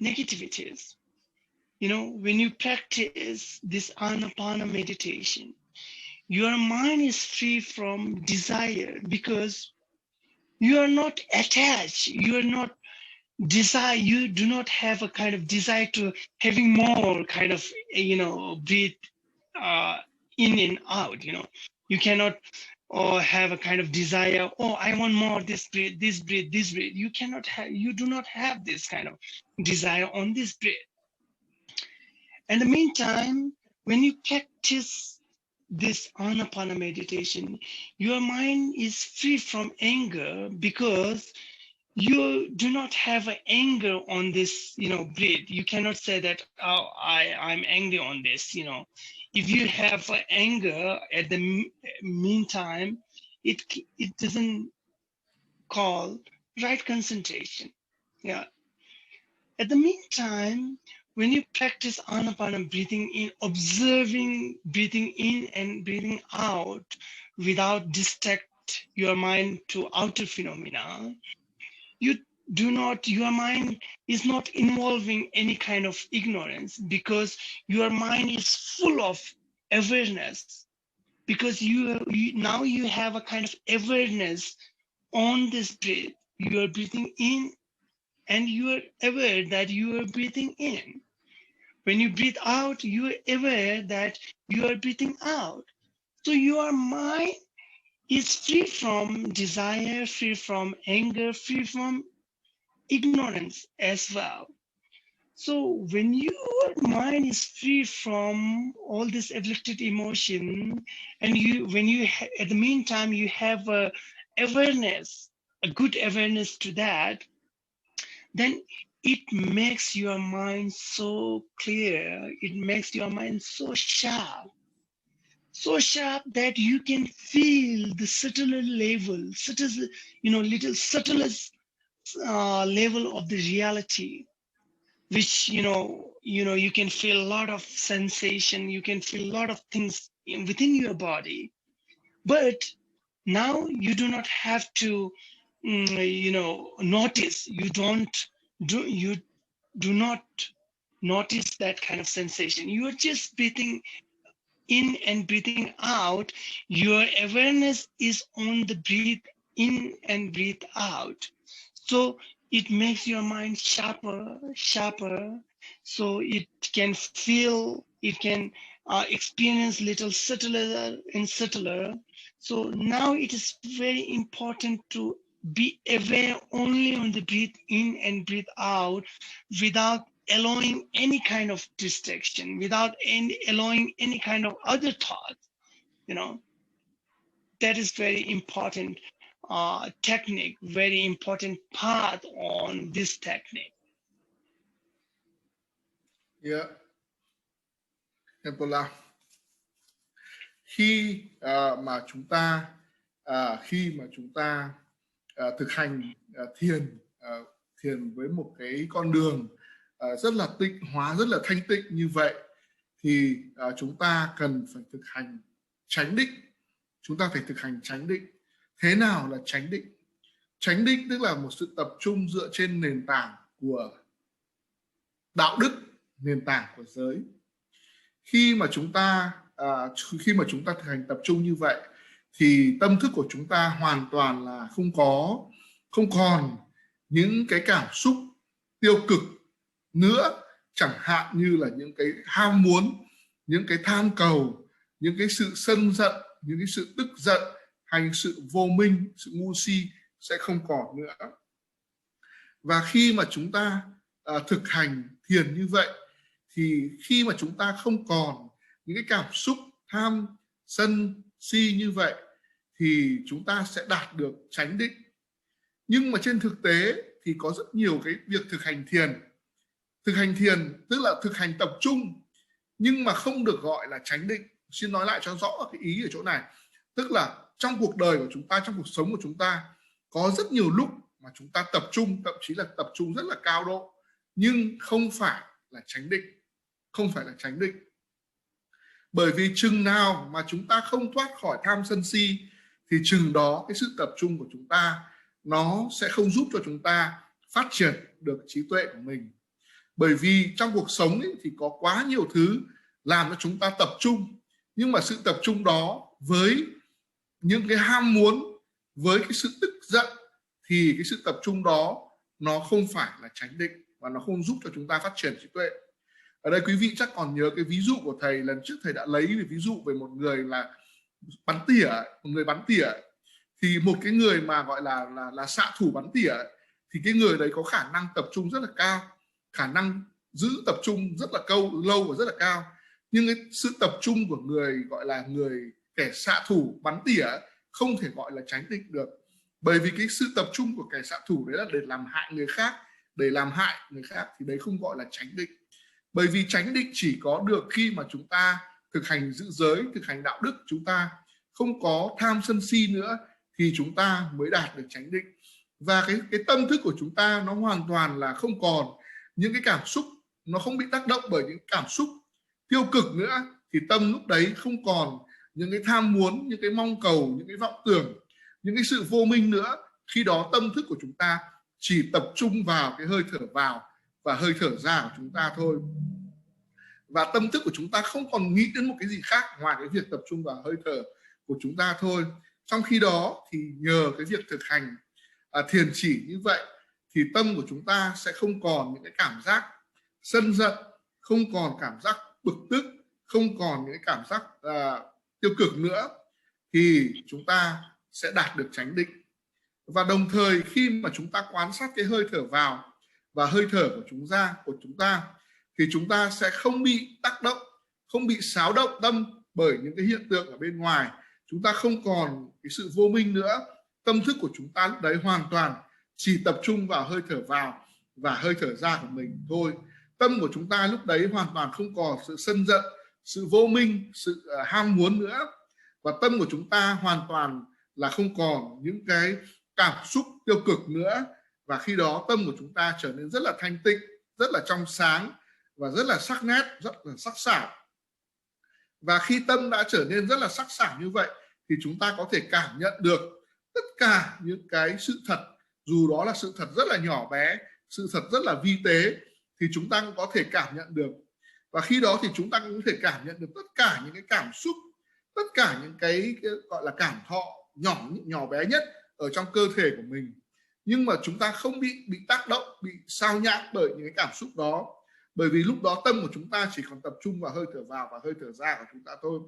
negativities. When you practice this Anapana meditation, your mind is free from desire, because you are not attached, you are not desire, you do not have a kind of desire to having more kind of, breathe in and out, You cannot have a kind of desire, I want more, this breath, this breath, this breath. You do not have this kind of desire on this breath. In the meantime, when you practice this Anapana meditation, your mind is free from anger, because you do not have an anger on this, breath. You cannot say that, I'm angry on this, If you have anger at the meantime, it doesn't call right concentration. Yeah. At the meantime, when you practice Anapana breathing in, observing breathing in and breathing out without distract your mind to outer phenomena, your mind is not involving any kind of ignorance, because your mind is full of awareness, because now you have a kind of awareness on this breath. You are breathing in, and you are aware that you are breathing in. When you breathe out, you are aware that you are breathing out. So your mind is free from desire, free from anger, free from ignorance as well. So when your mind is free from all this afflicted emotion, and at the meantime, you have a good awareness to that, then it makes your mind so clear, it makes your mind so sharp that you can feel the subtler level, little subtlest level of the reality, which, you can feel a lot of sensation, you can feel a lot of things within your body. But now you do not have to, notice, you do not notice that kind of sensation. You are just breathing in and breathing out. Your awareness is on the breathe in and breathe out. So it makes your mind sharper. So it can feel, it can experience little subtler and subtler. So now it is very important to be aware only on the breathe in and breathe out, without allowing any kind of distraction, without allowing any kind of other thought. That is very important technique, very important part on this technique. Yeah. Khenpo. Khi mà chúng ta thực hành thiền với một cái con đường rất là tịnh hóa, rất là thanh tịnh như vậy, thì chúng ta cần phải thực hành chánh định. Chúng ta phải thực hành chánh định. Thế nào là chánh định? Chánh định tức là một sự tập trung dựa trên nền tảng của đạo đức, nền tảng của giới. Khi mà chúng ta thực hành tập trung như vậy, thì tâm thức của chúng ta hoàn toàn là không còn những cái cảm xúc tiêu cực nữa, chẳng hạn như là những cái ham muốn, những cái tham cầu, những cái sự sân giận, những cái sự tức giận, hay những sự vô minh, sự ngu si sẽ không còn nữa. Và khi mà chúng ta thực hành thiền như vậy, thì khi mà chúng ta không còn những cái cảm xúc tham, sân, si như vậy, thì chúng ta sẽ đạt được chánh định. Nhưng mà trên thực tế thì có rất nhiều cái việc thực hành thiền Thực hành thiền tức là thực hành tập trung, nhưng mà không được gọi là chánh định. Xin nói lại cho rõ cái ý ở chỗ này. Tức là trong cuộc đời của chúng ta, trong cuộc sống của chúng ta, có rất nhiều lúc mà chúng ta tập trung, thậm chí là tập trung rất là cao độ, nhưng không phải là chánh định. Không phải là chánh định. Bởi vì chừng nào mà chúng ta không thoát khỏi tham sân si, thì chừng đó cái sự tập trung của chúng ta nó sẽ không giúp cho chúng ta phát triển được trí tuệ của mình. Bởi vì trong cuộc sống ấy, thì có quá nhiều thứ làm cho chúng ta tập trung, nhưng mà sự tập trung đó với những cái ham muốn, với cái sự tức giận, thì cái sự tập trung đó nó không phải là chánh định và nó không giúp cho chúng ta phát triển trí tuệ. Ở đây quý vị chắc còn nhớ cái ví dụ của thầy lần trước, thầy đã lấy ví dụ về một người là bắn tỉa, một người bắn tỉa. Thì một cái người mà gọi là xạ thủ bắn tỉa, thì cái người đấy có khả năng tập trung rất là cao, khả năng giữ tập trung rất là lâu và rất là cao. Nhưng cái sự tập trung của người gọi là kẻ xạ thủ bắn tỉa không thể gọi là chánh định được. Bởi vì cái sự tập trung của kẻ xạ thủ đấy là để làm hại người khác, để làm hại người khác, thì đấy không gọi là chánh định. Bởi vì chánh định chỉ có được khi mà chúng ta thực hành giữ giới, thực hành đạo đức, chúng ta không có tham sân si nữa, thì chúng ta mới đạt được chánh định. Và cái tâm thức của chúng ta nó hoàn toàn là không còn những cái cảm xúc, nó không bị tác động bởi những cảm xúc tiêu cực nữa, thì tâm lúc đấy không còn những cái tham muốn, những cái mong cầu, những cái vọng tưởng, những cái sự vô minh nữa. Khi đó tâm thức của chúng ta chỉ tập trung vào cái hơi thở vào và hơi thở ra của chúng ta thôi. Và tâm thức của chúng ta không còn nghĩ đến một cái gì khác ngoài cái việc tập trung vào hơi thở của chúng ta thôi. Trong khi đó thì nhờ cái việc thực hành thiền chỉ như vậy, thì tâm của chúng ta sẽ không còn những cái cảm giác sân giận, không còn cảm giác bực tức, không còn những cái cảm giác tiêu cực nữa, thì chúng ta sẽ đạt được chánh định. Và đồng thời khi mà chúng ta quan sát cái hơi thở vào và hơi thở của chúng ta thì chúng ta sẽ không bị tác động, không bị xáo động tâm bởi những cái hiện tượng ở bên ngoài. Chúng ta không còn cái sự vô minh nữa. Tâm thức của chúng ta lúc đấy hoàn toàn chỉ tập trung vào hơi thở vào và hơi thở ra của mình thôi. Tâm của chúng ta lúc đấy hoàn toàn không còn sự sân giận, sự vô minh, sự ham muốn nữa. Và tâm của chúng ta hoàn toàn là không còn những cái cảm xúc tiêu cực nữa. Và khi đó tâm của chúng ta trở nên rất là thanh tịnh, rất là trong sáng và rất là sắc nét, rất là sắc sảo. Và khi tâm đã trở nên rất là sắc sảo như vậy, thì chúng ta có thể cảm nhận được tất cả những cái sự thật, dù đó là sự thật rất là nhỏ bé, sự thật rất là vi tế, thì chúng ta cũng có thể cảm nhận được. Và khi đó thì chúng ta cũng có thể cảm nhận được tất cả những cái cảm xúc, tất cả những cái gọi là cảm thọ nhỏ bé nhất ở trong cơ thể của mình. Nhưng mà chúng ta không bị tác động, bị sao nhãng bởi những cái cảm xúc đó. Bởi vì lúc đó tâm của chúng ta chỉ còn tập trung vào hơi thở vào và hơi thở ra của chúng ta thôi.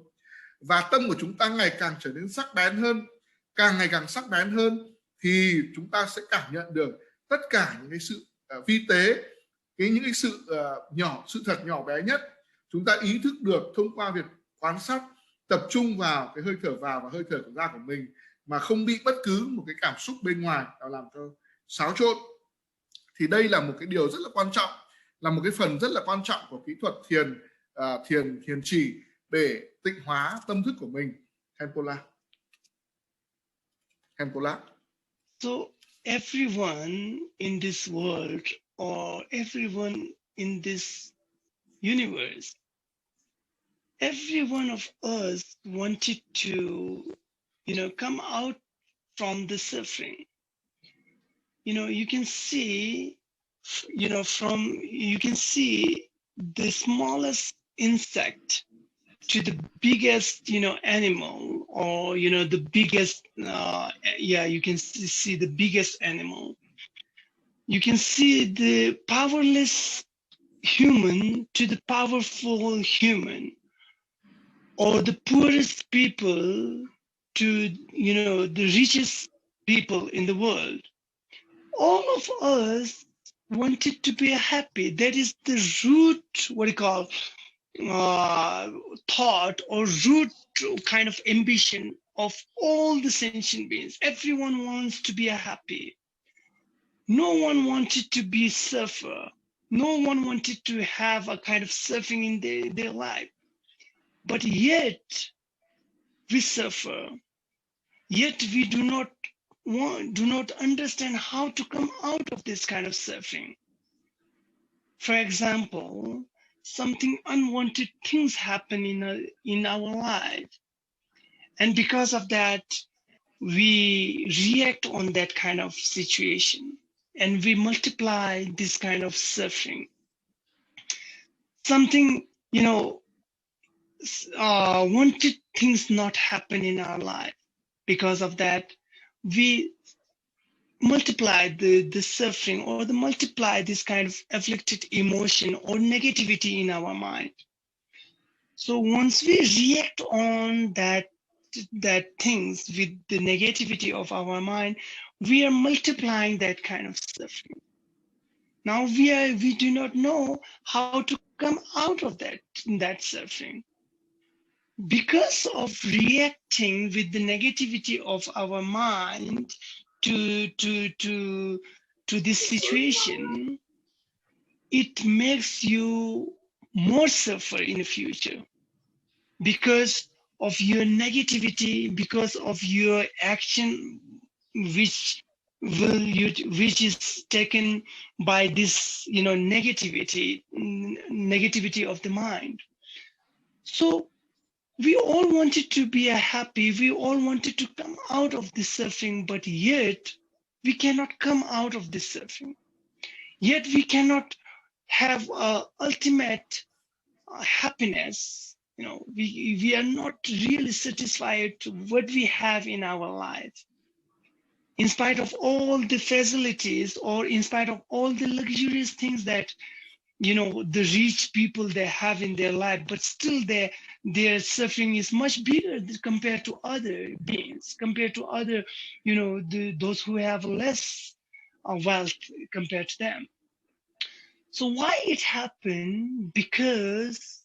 Và tâm của chúng ta ngày càng trở nên sắc bén hơn, càng ngày càng sắc bén hơn, thì chúng ta sẽ cảm nhận được tất cả những cái sự vi tế, những cái sự sự thật nhỏ bé nhất. Chúng ta ý thức được thông qua việc quan sát, tập trung vào cái hơi thở vào và hơi thở ra của mình, mà không bị bất cứ một cái cảm xúc bên ngoài nào làm cho xáo trộn. Thì đây là một cái điều rất là quan trọng, là một cái phần rất là quan trọng của kỹ thuật thiền chỉ để tịnh hóa tâm thức của mình. Khenpo. So everyone in this world or everyone in this universe, every one of us wanted to, come out from the suffering. You can see, you can see the smallest insect to the biggest, animal, or, the biggest, you can see the biggest animal. You can see the powerless human to the powerful human, or the poorest people to, the richest people in the world. All of us wanted to be happy. That is the root, thought or root kind of ambition of all the sentient beings. Everyone wants to be happy. No one wanted to be suffer. No one wanted to have a kind of suffering in their life. But yet we suffer. Yet we do not understand how to come out of this kind of suffering. For example, something unwanted things happen in our life. And because of that, we react on that kind of situation and we multiply this kind of suffering. Something, wanted things not happen in our life. Because of that, we multiply the suffering or multiply this kind of afflicted emotion or negativity in our mind. So once we react on that things with the negativity of our mind, we are multiplying that kind of suffering. Now we do not know how to come out of that suffering. Because of reacting with the negativity of our mind to this situation, it makes you more suffer in the future because of your negativity, because of your action which is taken by this negativity of the mind. So we all wanted to be happy, we all wanted to come out of this suffering, but yet we cannot come out of this suffering. Yet we cannot have ultimate happiness. We are not really satisfied to what we have in our life. In spite of all the facilities or in spite of all the luxurious things that the rich people they have in their life, but still their suffering is much bigger compared to other beings, compared to other, those who have less wealth compared to them. So why it happened? Because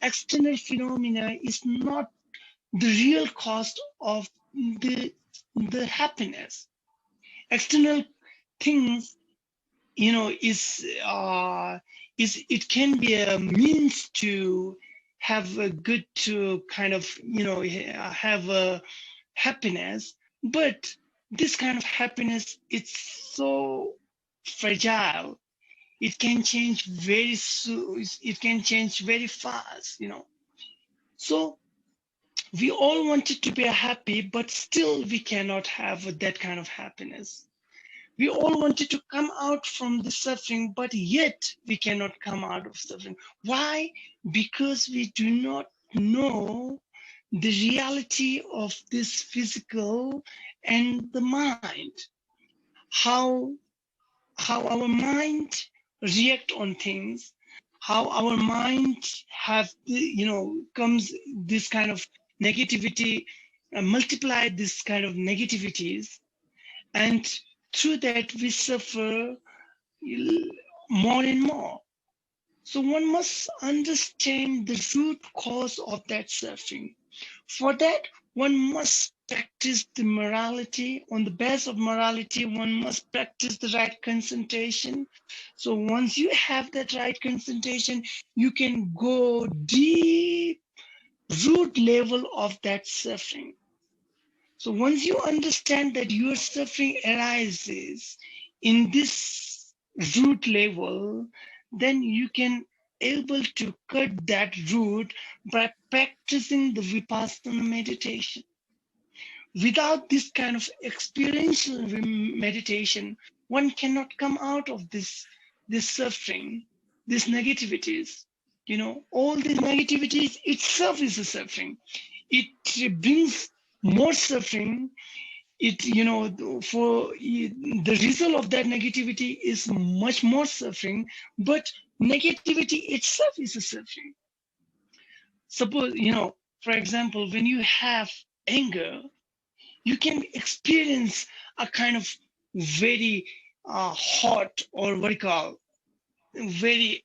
external phenomena is not the real cost of the happiness. External things, it can be a means to have a good to kind of have a happiness, but this kind of happiness, it's so fragile. It can change very soon. It can change very fast. So we all wanted to be happy, but still we cannot have that kind of happiness. We all wanted to come out from the suffering, but yet we cannot come out of suffering. Why? Because we do not know the reality of this physical and the mind. How our mind react on things, how our mind have comes this kind of negativity, multiply this kind of negativities, and through that we suffer more and more. So one must understand the root cause of that suffering. For that, one must practice the morality. On the base of morality, one must practice the right concentration. So once you have that right concentration, you can go deep root level of that suffering. So once you understand that your suffering arises in this root level, then you can able to cut that root by practicing the Vipassana meditation. Without this kind of experiential meditation, one cannot come out of this suffering, these negativities. All the negativities itself is a suffering. It brings more suffering. For the result of that negativity is much more suffering, but negativity itself is a suffering. Suppose, for example, when you have anger, you can experience a kind of very hot, or what you call very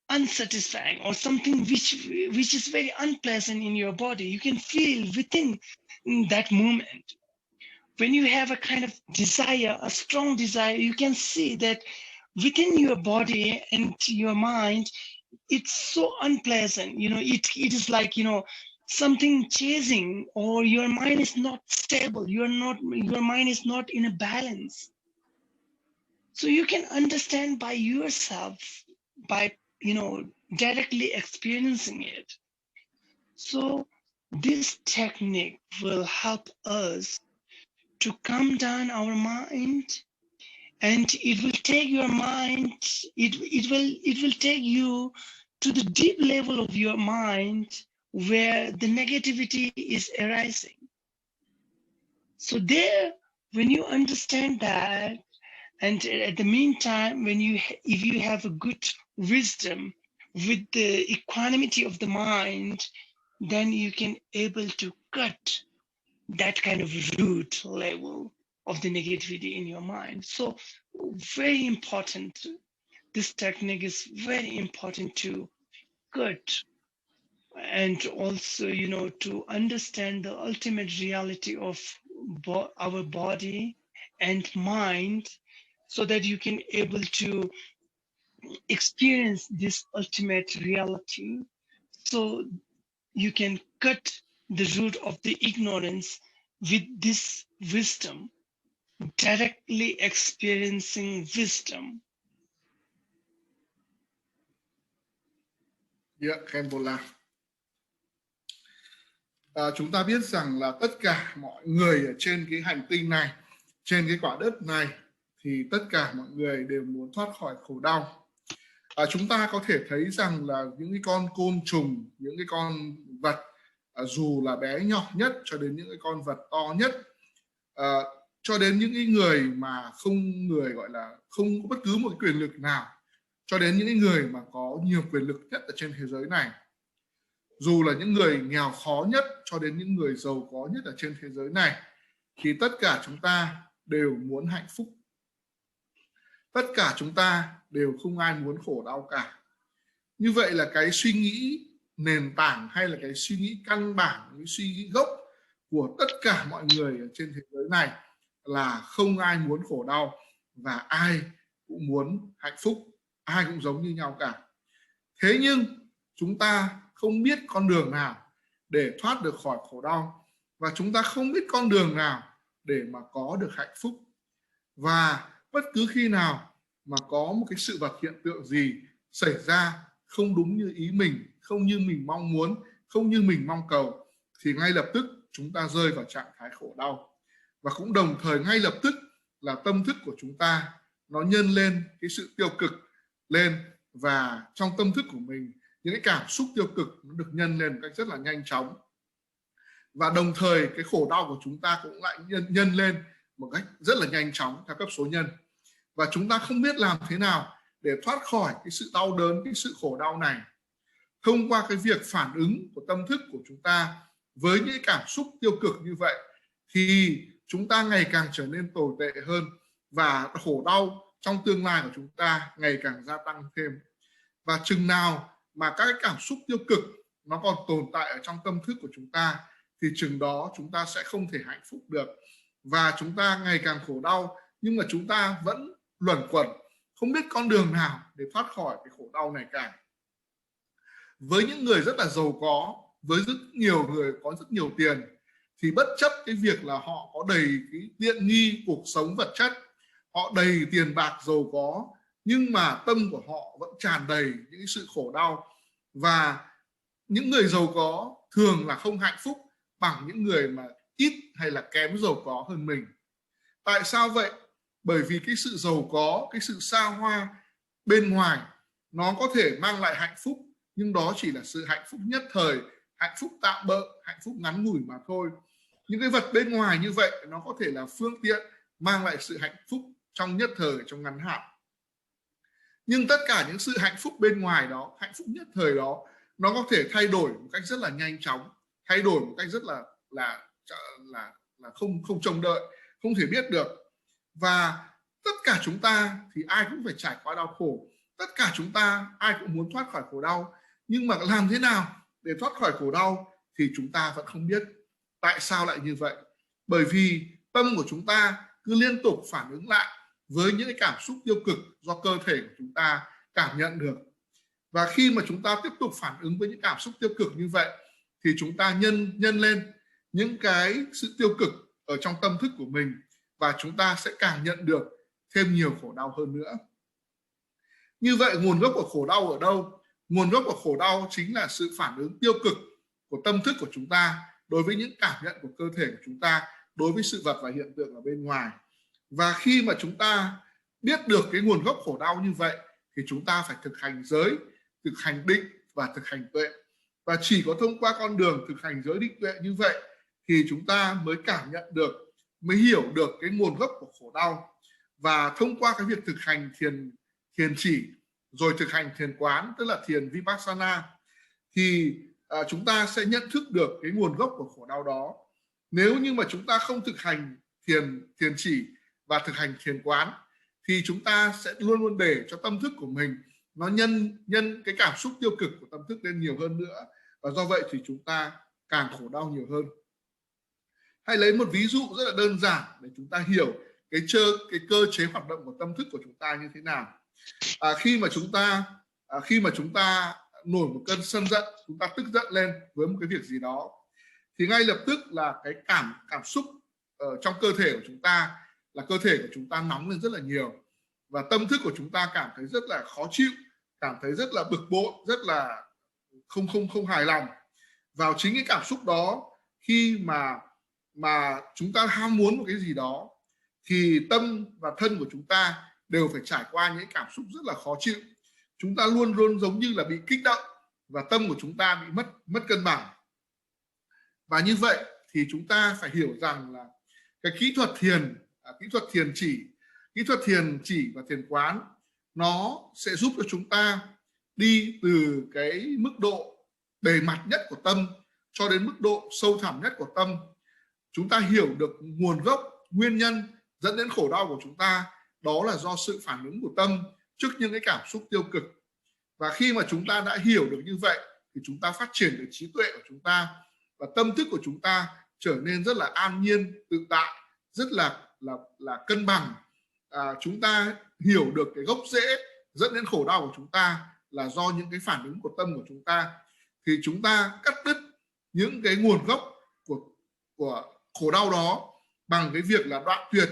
unsatisfying, or something which is very unpleasant in your body. You can feel within that moment. When you have a kind of desire, a strong desire, you can see that within your body and your mind, it's so unpleasant. It is like, something chasing, or your mind is not stable. Your mind is not in a balance. So you can understand by yourself, by, directly experiencing it. So this technique will help us to calm down our mind, and it will take your mind, it will take you to the deep level of your mind where the negativity is arising. So there, when you understand that, and at the meantime, if you have a good wisdom with the equanimity of the mind, then you can able to cut that kind of root level of the negativity in your mind. So very important. This technique is very important to cut, and also, to understand the ultimate reality of our body and mind, so that you can able to experience this ultimate reality. So you can cut the root of the ignorance with this wisdom, directly experiencing wisdom. Yeah, Khenpo. Chúng ta biết rằng là tất cả mọi người ở trên cái hành tinh này, trên cái quả đất này, thì tất cả mọi người đều muốn thoát khỏi khổ đau. Chúng ta có thể thấy rằng là những cái con côn trùng, những cái con vật, dù là bé nhỏ nhất cho đến những cái con vật to nhất, cho đến những cái người mà gọi là không có bất cứ một quyền lực nào, cho đến những cái người mà có nhiều quyền lực nhất ở trên thế giới này, dù là những người nghèo khó nhất cho đến những người giàu có nhất ở trên thế giới này, thì tất cả chúng ta đều muốn hạnh phúc. Tất cả chúng ta đều không ai muốn khổ đau cả. Như vậy là cái suy nghĩ nền tảng, hay là cái suy nghĩ căn bản, cái suy nghĩ gốc của tất cả mọi người ở trên thế giới này là không ai muốn khổ đau, và ai cũng muốn hạnh phúc, ai cũng giống như nhau cả. Thế nhưng chúng ta không biết con đường nào để thoát được khỏi khổ đau, và chúng ta không biết con đường nào để mà có được hạnh phúc. Và bất cứ khi nào mà có một cái sự vật, hiện tượng gì xảy ra không đúng như ý mình, không như mình mong muốn, không như mình mong cầu, thì ngay lập tức chúng ta rơi vào trạng thái khổ đau. Và cũng đồng thời ngay lập tức là tâm thức của chúng ta nó nhân lên cái sự tiêu cực lên, và trong tâm thức của mình những cái cảm xúc tiêu cực nó được nhân lên một cách rất là nhanh chóng. Và đồng thời cái khổ đau của chúng ta cũng lại nhân lên một cách rất là nhanh chóng theo cấp số nhân. Và chúng ta không biết làm thế nào để thoát khỏi cái sự đau đớn, cái sự khổ đau này. Thông qua cái việc phản ứng của tâm thức của chúng ta với những cảm xúc tiêu cực như vậy, thì chúng ta ngày càng trở nên tồi tệ hơn, và khổ đau trong tương lai của chúng ta ngày càng gia tăng thêm. Và chừng nào mà các cái cảm xúc tiêu cực nó còn tồn tại ở trong tâm thức của chúng ta, thì chừng đó chúng ta sẽ không thể hạnh phúc được, và chúng ta ngày càng khổ đau, nhưng mà chúng ta vẫn luẩn quẩn, không biết con đường nào để thoát khỏi cái khổ đau này cả. Với những người rất là giàu có, với rất nhiều người có rất nhiều tiền, thì bất chấp cái việc là họ có đầy cái tiện nghi cuộc sống vật chất, họ đầy tiền bạc giàu có, nhưng mà tâm của họ vẫn tràn đầy những sự khổ đau. Và những người giàu có thường là không hạnh phúc bằng những người mà ít hay là kém giàu có hơn mình. Tại sao vậy? Bởi vì cái sự giàu có, cái sự xa hoa bên ngoài nó có thể mang lại hạnh phúc, nhưng đó chỉ là sự hạnh phúc nhất thời, hạnh phúc tạm bợ, hạnh phúc ngắn ngủi mà thôi. Những cái vật bên ngoài như vậy nó có thể là phương tiện mang lại sự hạnh phúc trong nhất thời, trong ngắn hạn. Nhưng tất cả những sự hạnh phúc bên ngoài đó, hạnh phúc nhất thời đó, nó có thể thay đổi một cách rất là nhanh chóng, thay đổi một cách rất là không trông đợi, không thể biết được. Và tất cả chúng ta thì ai cũng phải trải qua đau khổ, tất cả chúng ta ai cũng muốn thoát khỏi khổ đau, nhưng mà làm thế nào để thoát khỏi khổ đau thì chúng ta vẫn không biết. Tại sao lại như vậy? Bởi vì tâm của chúng ta cứ liên tục phản ứng lại với những cái cảm xúc tiêu cực do cơ thể của chúng ta cảm nhận được. Và khi mà chúng ta tiếp tục phản ứng với những cảm xúc tiêu cực như vậy thì chúng ta nhân lên những cái sự tiêu cực ở trong tâm thức của mình, và chúng ta sẽ càng nhận được thêm nhiều khổ đau hơn nữa. Như vậy nguồn gốc của khổ đau ở đâu? Nguồn gốc của khổ đau chính là sự phản ứng tiêu cực của tâm thức của chúng ta đối với những cảm nhận của cơ thể của chúng ta, đối với sự vật và hiện tượng ở bên ngoài. Và khi mà chúng ta biết được cái nguồn gốc khổ đau như vậy thì chúng ta phải thực hành giới, thực hành định và thực hành tuệ. Và chỉ có thông qua con đường thực hành giới định tuệ như vậy thì chúng ta mới cảm nhận được, mới hiểu được cái nguồn gốc của khổ đau. Và thông qua cái việc thực hành thiền chỉ rồi thực hành thiền quán, tức là thiền vipassana, thì chúng ta sẽ nhận thức được cái nguồn gốc của khổ đau đó. Nếu như mà chúng ta không thực hành thiền chỉ và thực hành thiền quán thì chúng ta sẽ luôn luôn để cho tâm thức của mình nó nhân cái cảm xúc tiêu cực của tâm thức lên nhiều hơn nữa, và do vậy thì chúng ta càng khổ đau nhiều hơn. Hãy lấy một ví dụ rất là đơn giản để chúng ta hiểu cái cơ chế hoạt động của tâm thức của chúng ta như thế nào. Khi mà chúng ta nổi một cơn sân giận, chúng ta tức giận lên với một cái việc gì đó, thì ngay lập tức là cái cảm xúc ở trong cơ thể của chúng ta, là cơ thể của chúng ta nóng lên rất là nhiều, và tâm thức của chúng ta cảm thấy rất là khó chịu, cảm thấy rất là bực bội, rất là không hài lòng. Vào chính cái cảm xúc đó, khi mà chúng ta ham muốn một cái gì đó thì tâm và thân của chúng ta đều phải trải qua những cảm xúc rất là khó chịu. Chúng ta luôn luôn giống như là bị kích động và tâm của chúng ta bị mất cân bằng. Và như vậy thì chúng ta phải hiểu rằng là cái kỹ thuật thiền chỉ và thiền quán nó sẽ giúp cho chúng ta đi từ cái mức độ bề mặt nhất của tâm cho đến mức độ sâu thẳm nhất của tâm. Chúng ta hiểu được nguồn gốc, nguyên nhân dẫn đến khổ đau của chúng ta, đó là do sự phản ứng của tâm trước những cái cảm xúc tiêu cực. Và khi mà chúng ta đã hiểu được như vậy thì chúng ta phát triển được trí tuệ của chúng ta, và tâm thức của chúng ta trở nên rất là an nhiên, tự tại, rất là cân bằng. Chúng ta hiểu được cái gốc rễ dẫn đến khổ đau của chúng ta là do những cái phản ứng của tâm của chúng ta, thì chúng ta cắt đứt những cái nguồn gốc của khổ đau đó bằng cái việc là đoạn tuyệt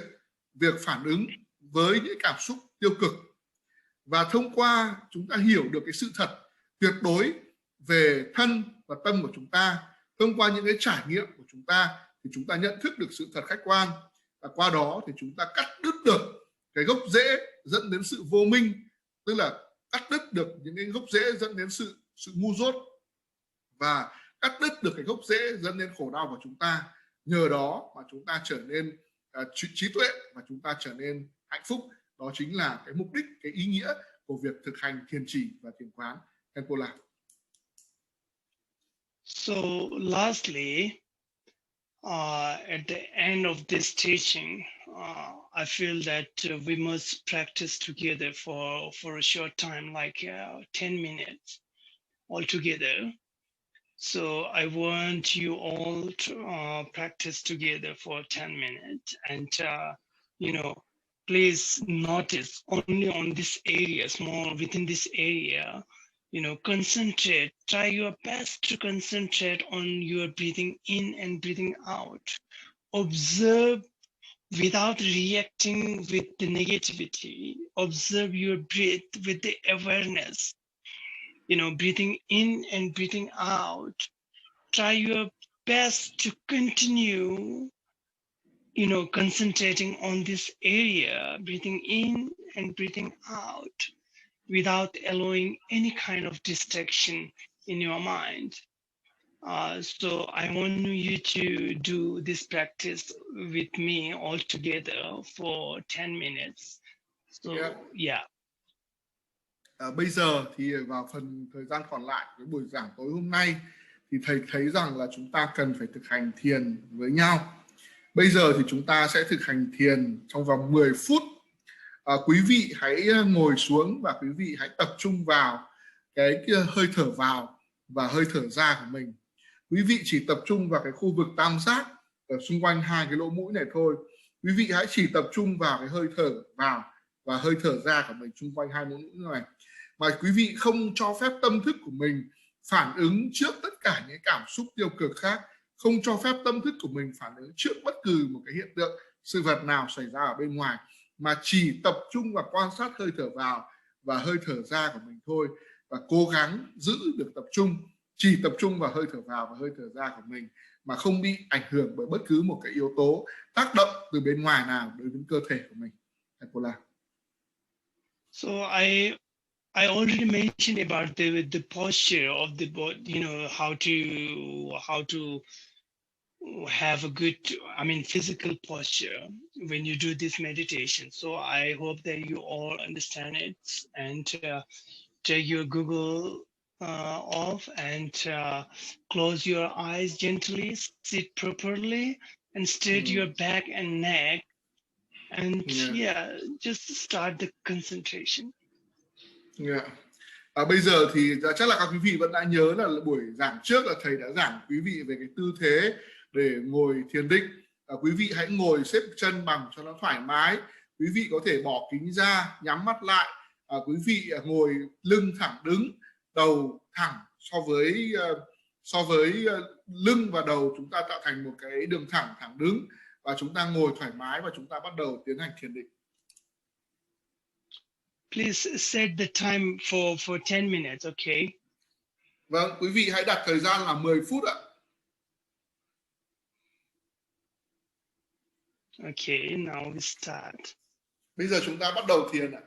việc phản ứng với những cảm xúc tiêu cực. Và thông qua chúng ta hiểu được cái sự thật tuyệt đối về thân và tâm của chúng ta, thông qua những cái trải nghiệm của chúng ta, thì chúng ta nhận thức được sự thật khách quan, và qua đó thì chúng ta cắt đứt được cái gốc rễ dẫn đến sự vô minh, tức là cắt đứt được những cái gốc rễ dẫn đến sự ngu dốt, và cắt đứt được cái gốc rễ dẫn đến khổ đau của chúng ta. Nhờ đó mà chúng ta trở nên trí tuệ và chúng ta trở nên hạnh phúc. Đó chính là cái mục đích, cái ý nghĩa của việc thực hành thiền chỉ và thiền quán. Khenpo La. So lastly, at the end of this teaching, I feel that we must practice together for a short time, like 10 minutes altogether. So I want you all to practice together for 10 minutes, and please notice only on this area, small within this area, concentrate, try your best to concentrate on your breathing in and breathing out. Observe without reacting with the negativity. Observe your breath with the awareness, breathing in and breathing out. Try your best to continue concentrating on this area, breathing in and breathing out, without allowing any kind of distraction in your mind. So I want you to do this practice with me all together for 10 minutes. So, yeah. Bây giờ thì vào phần thời gian còn lại cái buổi giảng tối hôm nay thì thầy thấy rằng là chúng ta cần phải thực hành thiền với nhau. Bây giờ thì chúng ta sẽ thực hành thiền trong vòng 10 phút. Quý vị hãy ngồi xuống và quý vị hãy tập trung vào cái hơi thở vào và hơi thở ra của mình. Quý vị chỉ tập trung vào cái khu vực tam giác ở xung quanh hai cái lỗ mũi này thôi. Quý vị hãy chỉ tập trung vào cái hơi thở vào và hơi thở ra của mình xung quanh hai mũi này, mà quý vị không cho phép tâm thức của mình phản ứng trước tất cả những cảm xúc tiêu cực khác, không cho phép tâm thức của mình phản ứng trước bất cứ một cái hiện tượng, sự vật nào xảy ra ở bên ngoài, mà chỉ tập trung và quan sát hơi thở vào và hơi thở ra của mình thôi, và cố gắng giữ được tập trung, chỉ tập trung vào hơi thở vào và hơi thở ra của mình, mà không bị ảnh hưởng bởi bất cứ một cái yếu tố tác động từ bên ngoài nào đối với cơ thể của mình. So I already mentioned about the posture of the body, you know, how to have a good, I mean, physical posture when you do this meditation. So I hope that you all understand it, and take your Google off and close your eyes gently, sit properly, and straight your back and neck, and just start the concentration. Bây giờ thì chắc là các quý vị vẫn đã nhớ là buổi giảng trước là thầy đã giảng quý vị về cái tư thế để ngồi thiền định. Quý vị hãy ngồi xếp chân bằng cho nó thoải mái. Quý vị có thể bỏ kính ra, nhắm mắt lại. Quý vị ngồi lưng thẳng đứng, đầu thẳng so với lưng và đầu chúng ta tạo thành một cái đường thẳng đứng, và chúng ta ngồi thoải mái và chúng ta bắt đầu tiến hành thiền định. Please set the time for 10 minutes, okay? Vâng, quý vị hãy đặt thời gian là 10 phút ạ. Okay, now we start. Bây giờ chúng ta bắt đầu thiền ạ.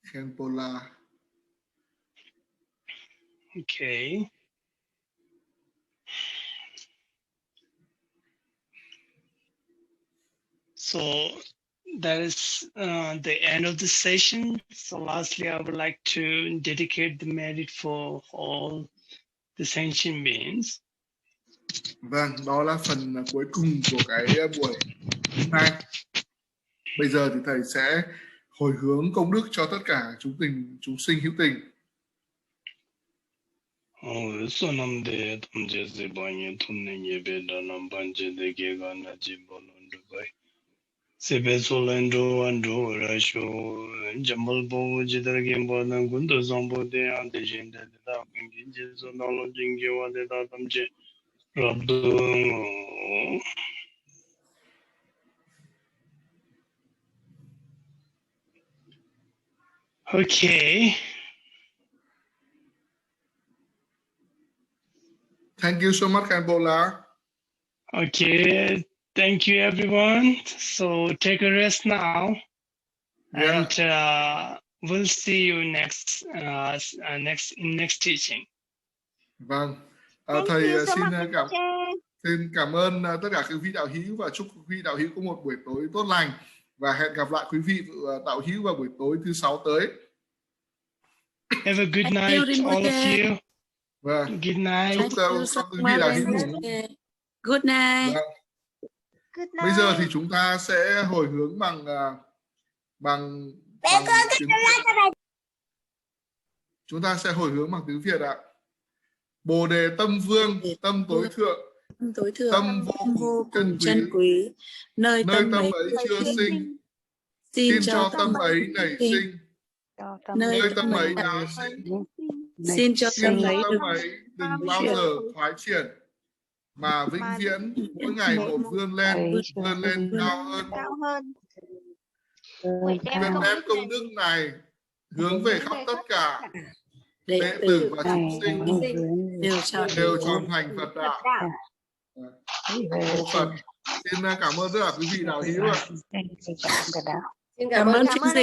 Khenpo. Okay. So that is the end of the session. So lastly, I would like to dedicate the merit for all the sentient beings. Vâng, đó là phần cuối cùng của cái buổi hôm nay. Bây giờ thì thầy sẽ hồi hướng công đức cho tất cả chúng sinh hữu tình. Sonamde tamje se banye tumne nyebe danam banje de gega na jibolondu bai. Sebe solendo ando rasho jamal bo jidar gembo na gundo zombo de ande jende de da kungi jeso nalo jingi wa de da tamje rabdu. Okay. Thank you so much, Khenpo. Okay, thank you everyone. So take a rest now, Yeah. and we'll see you next teaching. Vâng, Thank thầy you so xin much, xin cảm ơn tất cả quý vị đạo hữu và chúc quý vị đạo hữu có một buổi tối tốt lành và hẹn gặp lại quý vị đạo hữu vào buổi tối thứ 6 tới. Have a good night, all of you. Vâng. Good night. Chúc các quý vị đạo hữu ngủ. Good night. Vâng. Good night. Bây giờ thì chúng ta sẽ hồi hướng bằng tiếng chúng ta sẽ hồi hướng bằng tiếng Việt ạ. Bồ đề tâm vương, tâm tối thượng, tối thượng, tâm vô cùng chân quý, nơi tâm ấy chưa sinh, xin cho cho tâm ấy nảy sinh, nơi tâm ấy đã sinh, xin cho tâm ấy tâm ấy đừng bao giờ thoái chuyển, mà vĩnh viễn mỗi ngày một vươn lên cao hơn. Nguyện đem công đức này hướng về khắp tất cả đệ tử và chúng sinh đều tròn thành Phật đạo. Mô Phật. Xin cảm ơn tất cả quý vị đạo hữu ạ. Cảm ơn chương trình.